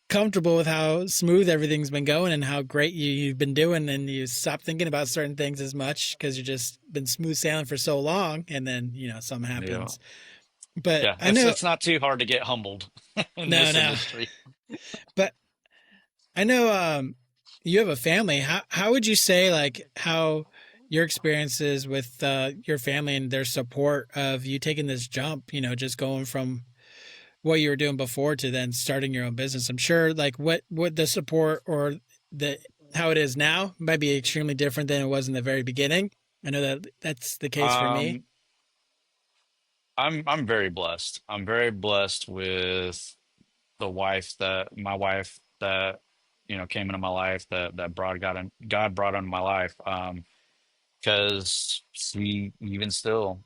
comfortable with how smooth everything's been going and how great you've been doing, and you stop thinking about certain things as much because you've just been smooth sailing for so long, and then something Yeah. happens. But Yeah, I it's know. it's not too hard to get humbled in No, this no. industry. But I know you have a family. How would you say, like, how your experiences with your family and their support of you taking this jump, just going from what you were doing before to then starting your own business? I'm sure, like, what the support or the how it is now might be extremely different than it was in the very beginning. I know that that's the case for me. Um, I'm very blessed. I'm very blessed with my wife that came into my life, that brought God brought into my life. Because she, even still,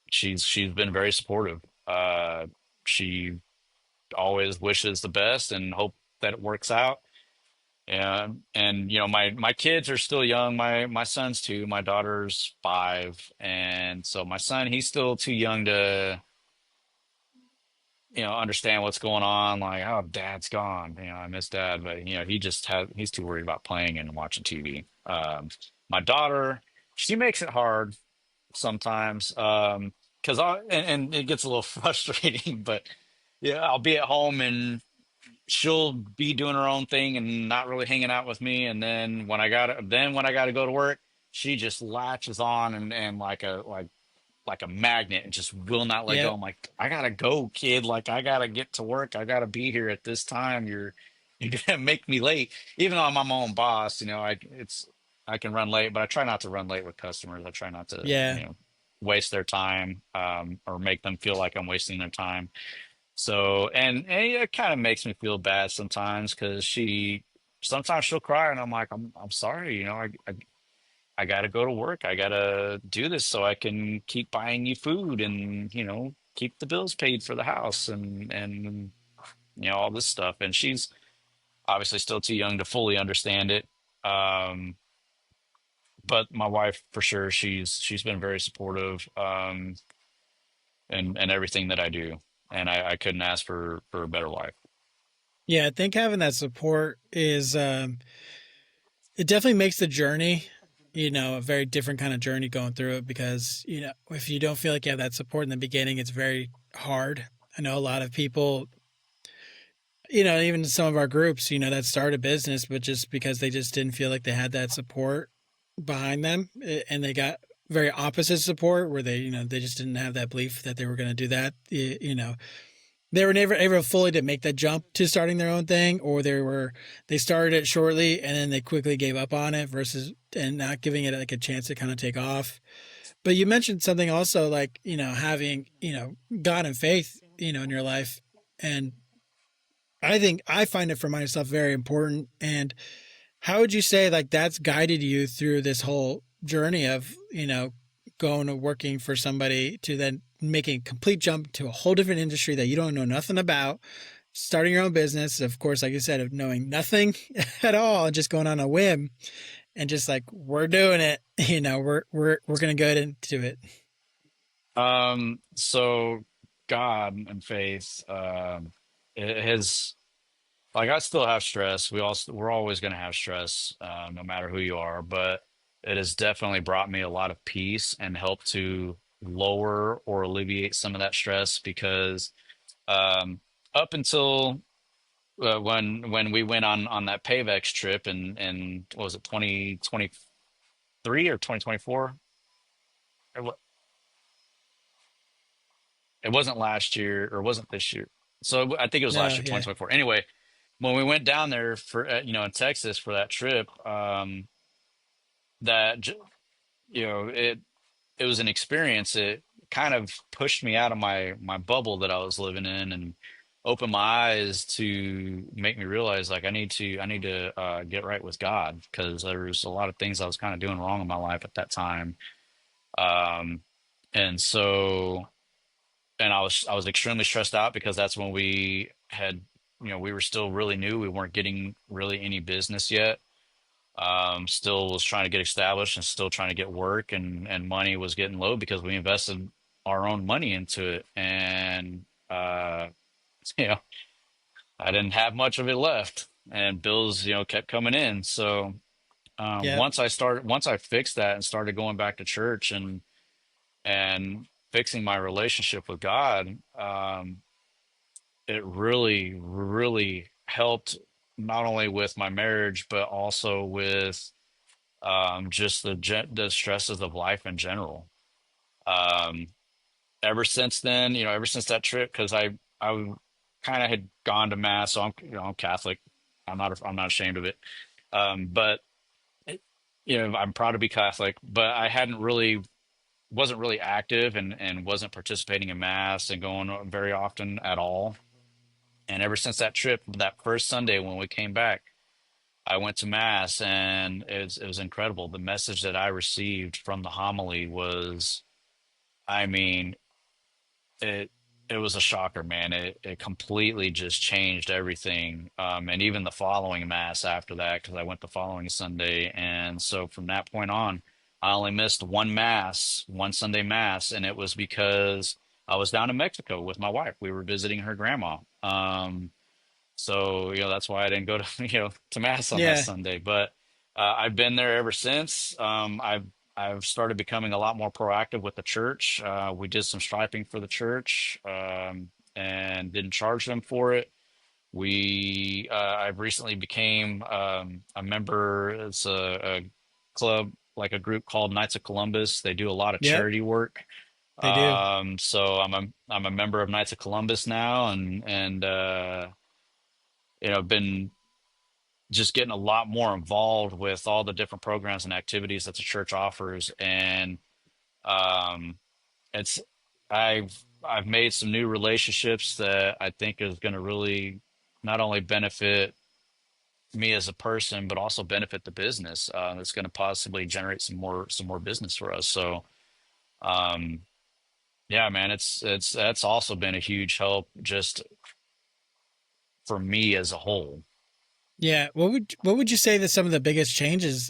she's been very supportive. She always wishes the best and hope that it works out. And my kids are still young. My son's two, my daughter's five, and so my son, he's still too young to understand what's going on. Like, oh, dad's gone. I miss dad, but he's too worried about playing and watching TV. My daughter, she makes it hard sometimes, because and it gets a little frustrating, but yeah, I'll be at home and she'll be doing her own thing and not really hanging out with me. And then when I gotta go to work, she just latches on and like a magnet and just will not let go. Yep. I'm like, I gotta go, kid. Like, I gotta get to work. I gotta be here at this time. You're gonna make me late, even though I'm my own boss. I can run late, but I try not to run late with customers. I try not to Yeah. waste their time, or make them feel like I'm wasting their time. So, and it kind of makes me feel bad sometimes, because sometimes she'll cry, and I'm like, I'm sorry, I gotta go to work. I gotta do this so I can keep buying you food and keep the bills paid for the house and all this stuff. And she's obviously still too young to fully understand it. Um, but my wife for sure, she's been very supportive, and everything that I do, and I couldn't ask for a better wife. Yeah, I think having that support is it definitely makes the journey, a very different kind of journey going through it because, if you don't feel like you have that support in the beginning, it's very hard. I know a lot of people, even some of our groups, that started a business, but just because they just didn't feel like they had that support behind them, and they got very opposite support where they just didn't have that belief that they were going to do that. They were never able fully to make that jump to starting their own thing, or they started it shortly and then they quickly gave up on it versus and not giving it like a chance to kind of take off. But you mentioned something also like, having, God and faith, in your life. And I think I find it for myself very important. And how would you say like that's guided you through this whole journey of, going to working for somebody to then making a complete jump to a whole different industry that you don't know nothing about, starting your own business, of course, like you said, of knowing nothing at all and just going on a whim and just like we're doing it, we're gonna go into it. So God and faith, it has, like, I still have stress. We're always going to have stress, no matter who you are, but it has definitely brought me a lot of peace and helped to lower or alleviate some of that stress because, um, up until when we went on that Pavex trip in what was it, 2023 or 2024? It wasn't last year or wasn't this year. So I think it was last No, year, yeah, 2024. Anyway, when we went down there for in Texas for that trip, that it was an experience. It kind of pushed me out of my bubble that I was living in and opened my eyes to make me realize like I need to get right with God because there was a lot of things I was kind of doing wrong in my life at that time. Um, and so and I was extremely stressed out because that's when we had, we were still really new. We weren't getting really any business yet. Still was trying to get established and still trying to get work, and money was getting low because we invested our own money into it. And you know, I didn't have much of it left and bills, kept coming in. So yeah, once I fixed that and started going back to church and fixing my relationship with God, it really, really helped not only with my marriage, but also with just the stresses of life in general. Um, Ever since then, ever since that trip, because I kind of had gone to mass, so I'm Catholic. I'm not ashamed of it. But I'm proud to be Catholic, but I hadn't really wasn't really active and wasn't participating in mass and going very often at all. And ever since that trip, that first Sunday when we came back, I went to mass and it was incredible. The message that I received from the homily was, I mean, it it was a shocker, man. It completely just changed everything. And even the following mass after that, because I went the following Sunday, and so from that point on, I only missed one mass, one Sunday mass, and it was because I was down in Mexico with my wife. We were visiting her grandma. So, that's why I didn't go to, to mass on that yeah, Sunday. But I've been there ever since. I've started becoming a lot more proactive with the church. We did some striping for the church, and didn't charge them for it. I've recently became a member. It's a club, like a group called Knights of Columbus. They do a lot of yep, charity work. they do. So I'm a member of Knights of Columbus now, and been just getting a lot more involved with all the different programs and activities that the church offers. And um, it's I've made some new relationships that I think is going to really not only benefit me as a person, but also benefit the business. It's going to possibly generate some more business for us. So um, yeah, man, it's that's also been a huge help just for me as a whole. Yeah, what would you say that some of the biggest changes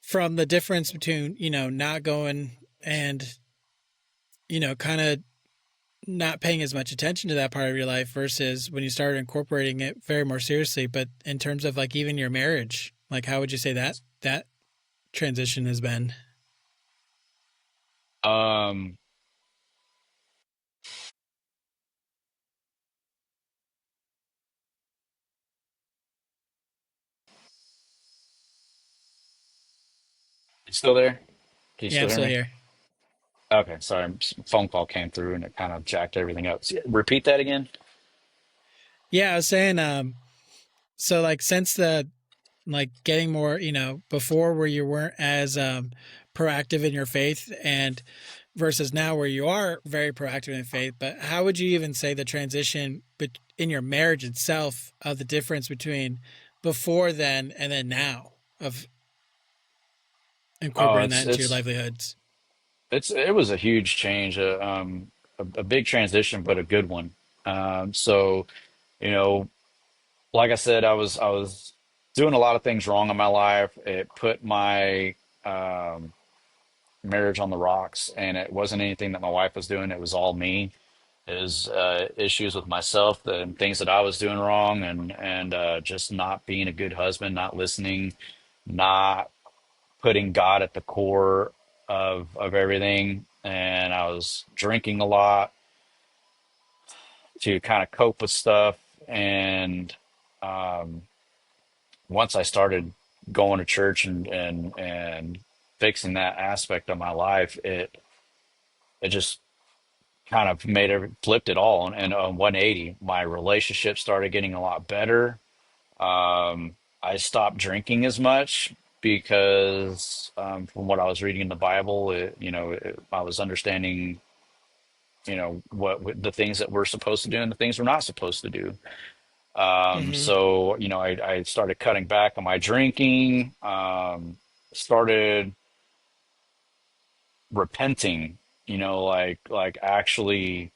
from the difference between, not going and, kind of not paying as much attention to that part of your life versus when you started incorporating it very more seriously. But in terms of like even your marriage, like how would you say that transition has been? Um, you still there? Can you Yeah, still I'm hear still me? here. Okay, sorry. Phone call came through and it kind of jacked everything up. Repeat that again. Yeah, I was saying, so like since the like getting more, before where you weren't as proactive in your faith and versus now where you are very proactive in faith, but how would you even say the transition in your marriage itself of the difference between before then and then now of Oh, incorporating that into your livelihoods? it was a huge change, a big transition, but a good one. So, you know, like I said, I was doing a lot of things wrong in my life. It put my um, marriage on the rocks, and it wasn't anything that my wife was doing. It was all me. It was issues with myself, the things that I was doing wrong, and just not being a good husband, not listening, not putting God at the core of everything. And I was drinking a lot to kind of cope with stuff. And um, once I started going to church and fixing that aspect of my life, it just kind of made it flipped it all and on 180. My relationship started getting a lot better. I stopped drinking as much because from what I was reading in the Bible, I was understanding, what the things that we're supposed to do and the things we're not supposed to do. Mm-hmm. So, I started cutting back on my drinking, started repenting, like actually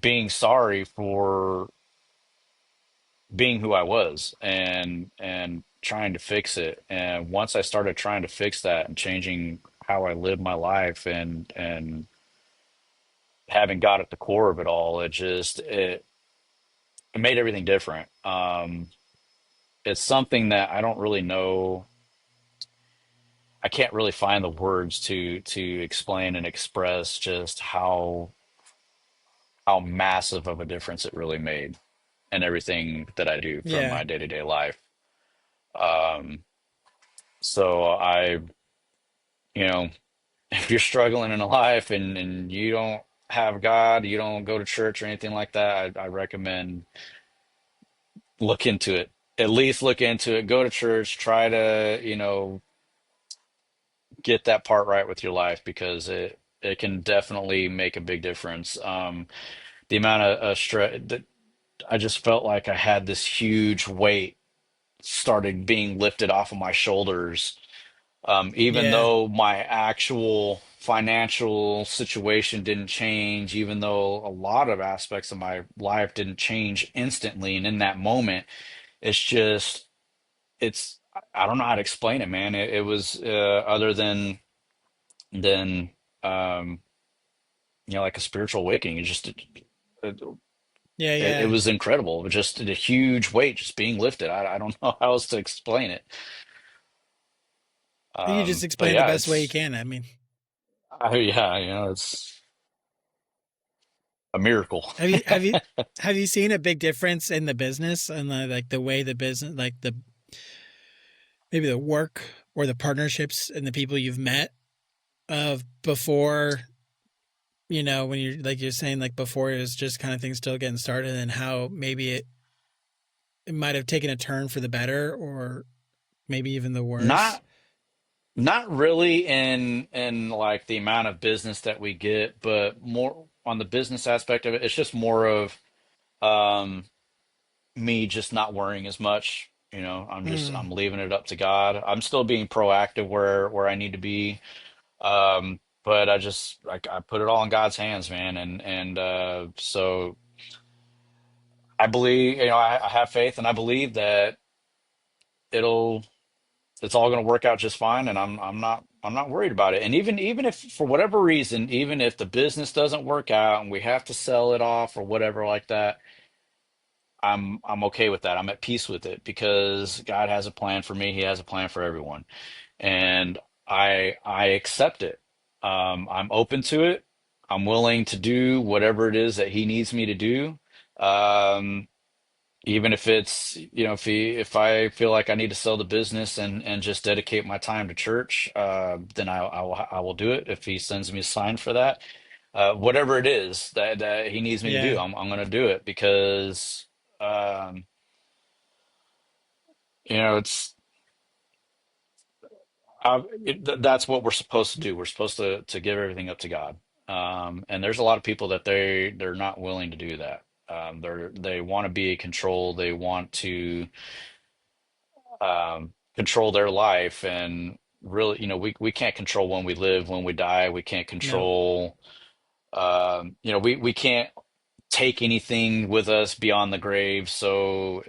being sorry for being who I was and trying to fix it. And once I started trying to fix that and changing how I live my life and having God at the core of it all, it made everything different. It's something that I don't really know. I can't really find the words to explain and express just how massive of a difference it really made in everything that I do from Yeah. my day-to-day life. Um, so you know, if you're struggling in life and you don't have God, you don't go to church or anything like that, I recommend look into it. At least look into it. Go to church. Try to, get that part right with your life because it can definitely make a big difference. The amount of stress that I just felt like I had this huge weight started being lifted off of my shoulders. Even Yeah. though my actual financial situation didn't change, even though a lot of aspects of my life didn't change instantly and in that moment, it's just, I don't know how to explain it, man. It was, other than, um, like a spiritual awakening. It, Yeah. it Yeah. was incredible. It was just a huge weight just being lifted. I don't know how else to explain it. You just But explain the yeah, best way you can. I mean, yeah, it's a miracle. have you seen a big difference in the business and like the way the business, like the maybe the work or the partnerships and the people you've met of before, when you're like you're saying like before it was just kind of things still getting started and how maybe it might have taken a turn for the better or maybe even the worse. Not not really in like the amount of business that we get, but more on the business aspect of it. It's just more of um me just not worrying as much. Mm. I'm leaving it up to God. I'm still being proactive where I need to be. But I just like I put it all in God's hands, man. And so I believe, I have faith and I believe that it'll it's all going to work out just fine, and I'm not worried about it. And even if for whatever reason, even if the business doesn't work out and we have to sell it off or whatever like that, I'm okay with that. I'm at peace with it because God has a plan for me. He has a plan for everyone, and I accept it. I'm open to it. I'm willing to do whatever it is that He needs me to do. Um, Even if it's, if I feel like I need to sell the business and just dedicate my time to church, then I will do it if he sends me a sign for that. Whatever it is that he needs me to do, Yeah. I'm going to do it because, um, it's that's what we're supposed to do. We're supposed to give everything up to God. And there's a lot of people that they're not willing to do that. They want to be in control. They want to control their life, and really, we can't control when we live, when we die. We can't No. control, we can't take anything with us beyond the grave. So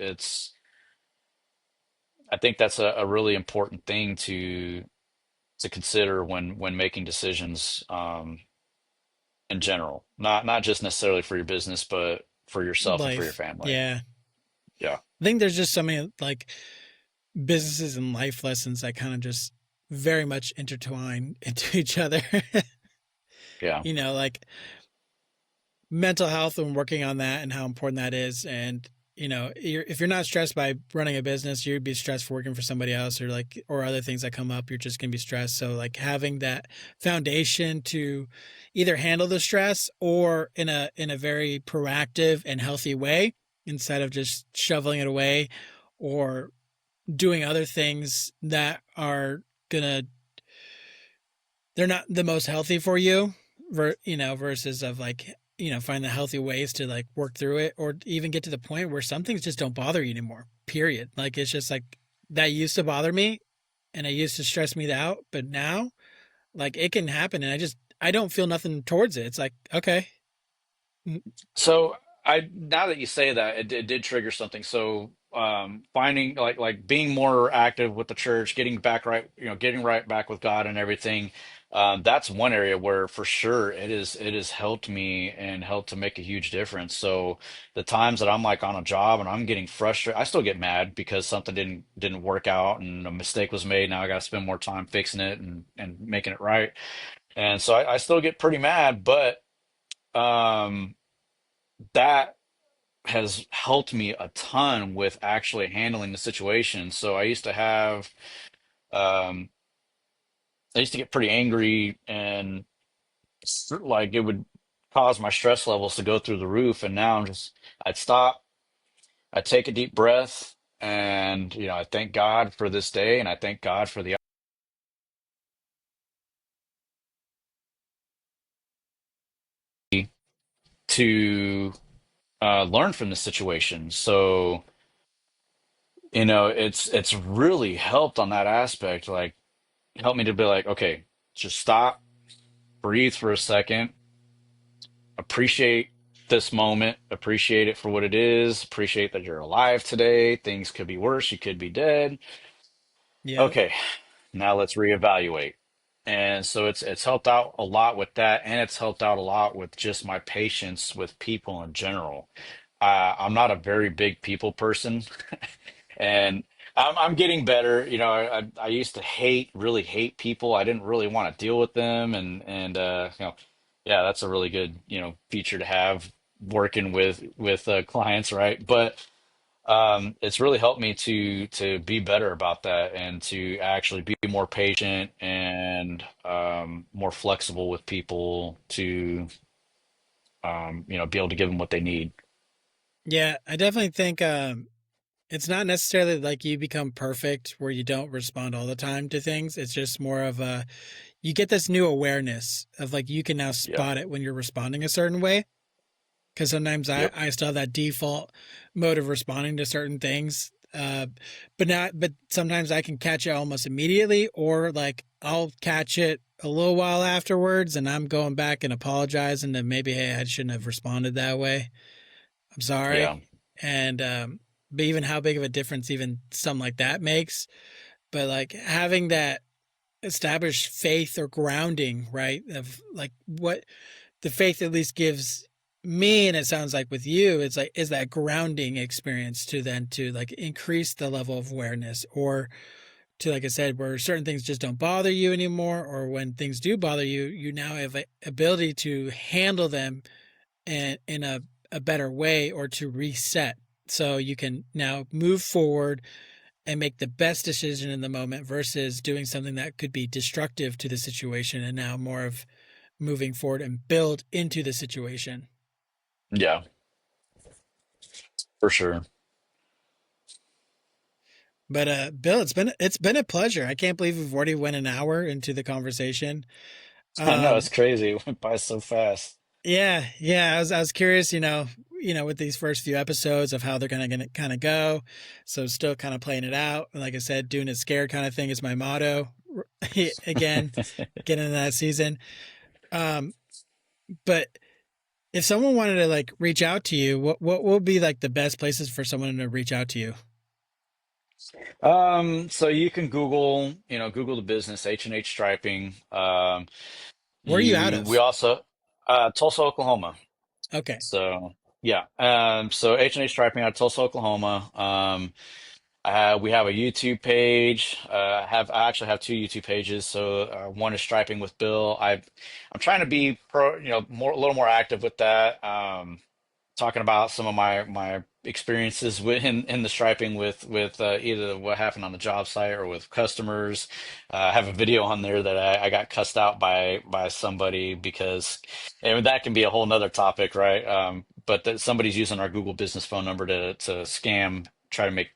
I think that's a really important thing to consider when making decisions, in general, not just necessarily for your business, but for yourself and for your Life. family. Yeah. Yeah, I think there's just so many like businesses and life lessons that kind of just very much intertwine into each other. yeah. Like mental health and working on that and how important that is. And if you're not stressed by running a business, you'd be stressed for working for somebody else, or like or other things that come up. You're just gonna be stressed. So like having that foundation to either handle the stress or in a very proactive and healthy way instead of just shoveling it away or doing other things that are gonna they're not the most healthy for you, versus of like, find the healthy ways to like work through it or even get to the point where some things just don't bother you anymore. Period. Like it's just like that used to bother me and it used to stress me out, but now like it can happen and I don't feel nothing towards it. It's like, okay. So now that you say that, it did trigger something. So finding like being more active with the church, getting back right, getting right back with God and everything. That's one area where for sure it has helped me and helped to make a huge difference. So the times that I'm like on a job and I'm getting frustrated, I still get mad because something didn't work out and a mistake was made. Now I got to spend more time fixing it and making it right. And so I still get pretty mad, but um that has helped me a ton with actually handling the situation. So um, I used to get pretty angry and like it would cause my stress levels to go through the roof. And now I'd stop, I'd take a deep breath, and I thank God for this day, and I thank God for the opportunity to learn from the situation. So it's really helped on that aspect. Like helped me to be like, okay, just stop, breathe for a second, appreciate this moment, appreciate it for what it is, appreciate that you're alive today. Things could be worse, you could be dead. Yeah. Okay, now let's reevaluate. And so it's helped out a lot with that, and it's helped out a lot with just my patience with people in general. I'm not a very big people person, and I'm getting better. I used to really hate people. I didn't really want to deal with them, and yeah, that's a really good feature to have working with clients, right? But it's really helped me to be better about that and to actually be more patient and more flexible with people to be able to give them what they need. Yeah. I definitely think it's not necessarily like you become perfect where you don't respond all the time to things. It's just more of a you get this new awareness of like you can now Yeah. spot it when you're responding a certain way. Because sometimes I, Yep. I still have that default mode of responding to certain things. But sometimes I can catch it almost immediately, or like I'll catch it a little while afterwards, and I'm going back and apologizing that maybe, hey, I shouldn't have responded that way. I'm sorry. Yeah. And but even how big of a difference even something like that makes. but like having that established faith or grounding, right? Of like what the faith at least gives me, and it sounds like with you, it's like is that grounding experience to then to like increase the level of awareness, or to like I said, where certain things just don't bother you anymore, or when things do bother you, you now have a ability to handle them in a better way, or to reset. So you can now move forward and make the best decision in the moment versus doing something that could be destructive to the situation, and now more of moving forward and build into the situation. Yeah, for sure. But Bill, it's been a pleasure. I can't believe we've already went an hour into the conversation. I know it's Um, crazy. It went by so fast. yeah, yeah. I was curious, with these first few episodes of how they're gonna kind of go. So still kind of playing it out. And like I said, doing it scared kind of thing is my motto. Again, getting into that season. Um, but if someone wanted to like reach out to you, what would be like the best places for someone to reach out to you? So you can Google, Google the business H&H Striping. Where are you out We of? also Tulsa, Oklahoma. Okay. So yeah, so H&H Striping out of Tulsa, Oklahoma. We have a YouTube page. I actually have two YouTube pages. So one is Striping with Bill. I'm trying to be a little more active with that. Talking about some of my experiences in the striping with either what happened on the job site or with customers. I have a video on there that I got cussed out by somebody because, and that can be a whole nother topic, right? But that somebody's using our Google business phone number to try to make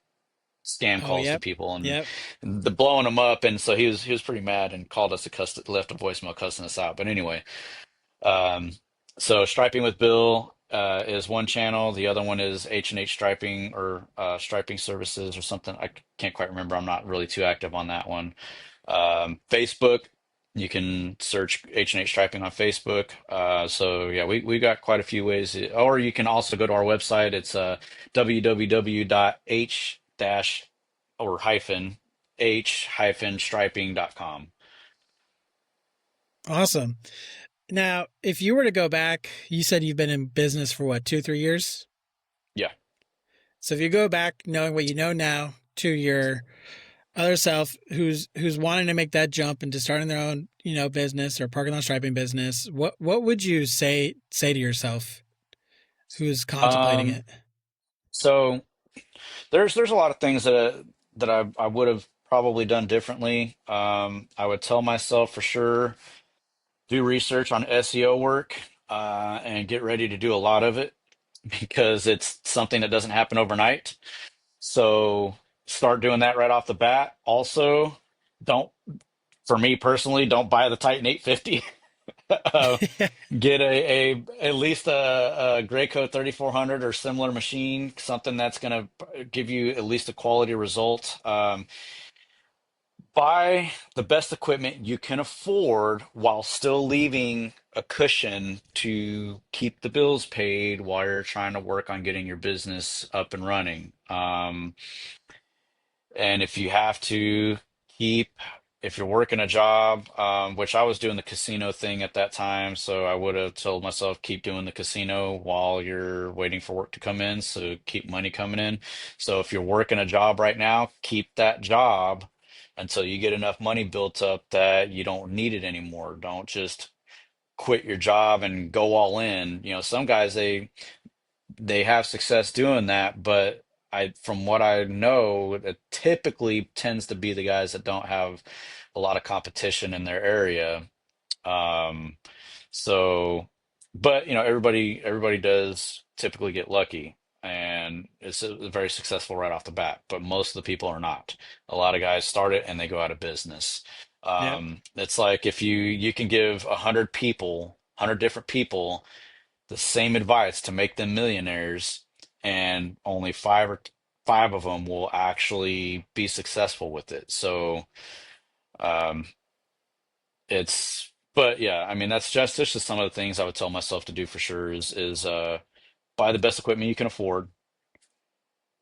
scam Oh, calls to yep. people and Yep. the blowing them up. And so he was pretty mad and called us left a voicemail cussing us out. But anyway. Um, so Striping with Bill is one channel. The other one is H&H Striping or Striping Services or something. I can't quite remember. I'm not really too active on that one. Facebook, you can search H&H Striping on Facebook. So yeah, we got quite a few ways. Or you can also go to our website. It's www.h dash or hyphen h hyphen striping.com. Awesome. Now, if you were to go back, you said you've been in business for what, 2, 3 years? Yeah. So if you go back knowing what you know now to your other self who's wanting to make that jump into starting their own, business or parking lot striping business, what would you say to yourself who's contemplating Um, it? so there's a lot of things that I would have probably done differently. I would tell myself for sure do research on SEO work and get ready to do a lot of it because it's something that doesn't happen overnight. So start doing that right off the bat. Also, don't for me personally, don't buy the Titan 850. uh, get at least a Graco 3400 or similar machine, something that's going to give you at least a quality result. Buy the best equipment you can afford while still leaving a cushion to keep the bills paid while you're trying to work on getting your business up and running. And if you have to keep, if you're working a job, which I was doing the casino thing at that time, so I would have told myself keep doing the casino while you're waiting for work to come in, so keep money coming in. So if you're working a job right now, keep that job until you get enough money built up that you don't need it anymore. Don't just quit your job and go all in. Some guys they have success doing that, but from what I know, it typically tends to be the guys that don't have a lot of competition in their area. Um, so, but everybody does typically get lucky, and it's very successful right off the bat. But most of the people are not. A lot of guys start it and they go out of business. Yep. It's like if you can give 100 people, 100 different people the same advice to make them millionaires, and only five of them will actually be successful with it. So um, but yeah, I mean that's just some of the things I would tell myself to do for sure is buy the best equipment you can afford,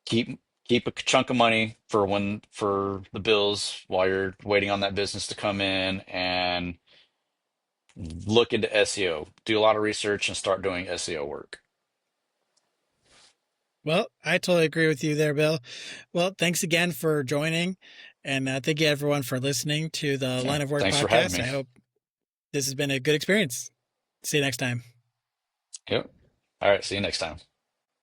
keep keep a chunk of money for the bills while you're waiting on that business to come in, and look into SEO. Do a lot of research and start doing SEO work. Well, I totally agree with you there, Bill. Well, thanks again for joining. And thank you, everyone, for listening to the Yeah, Line of Work thanks for having podcast. me. I hope this has been a good experience. See you next time. Yep. All right, see you next time.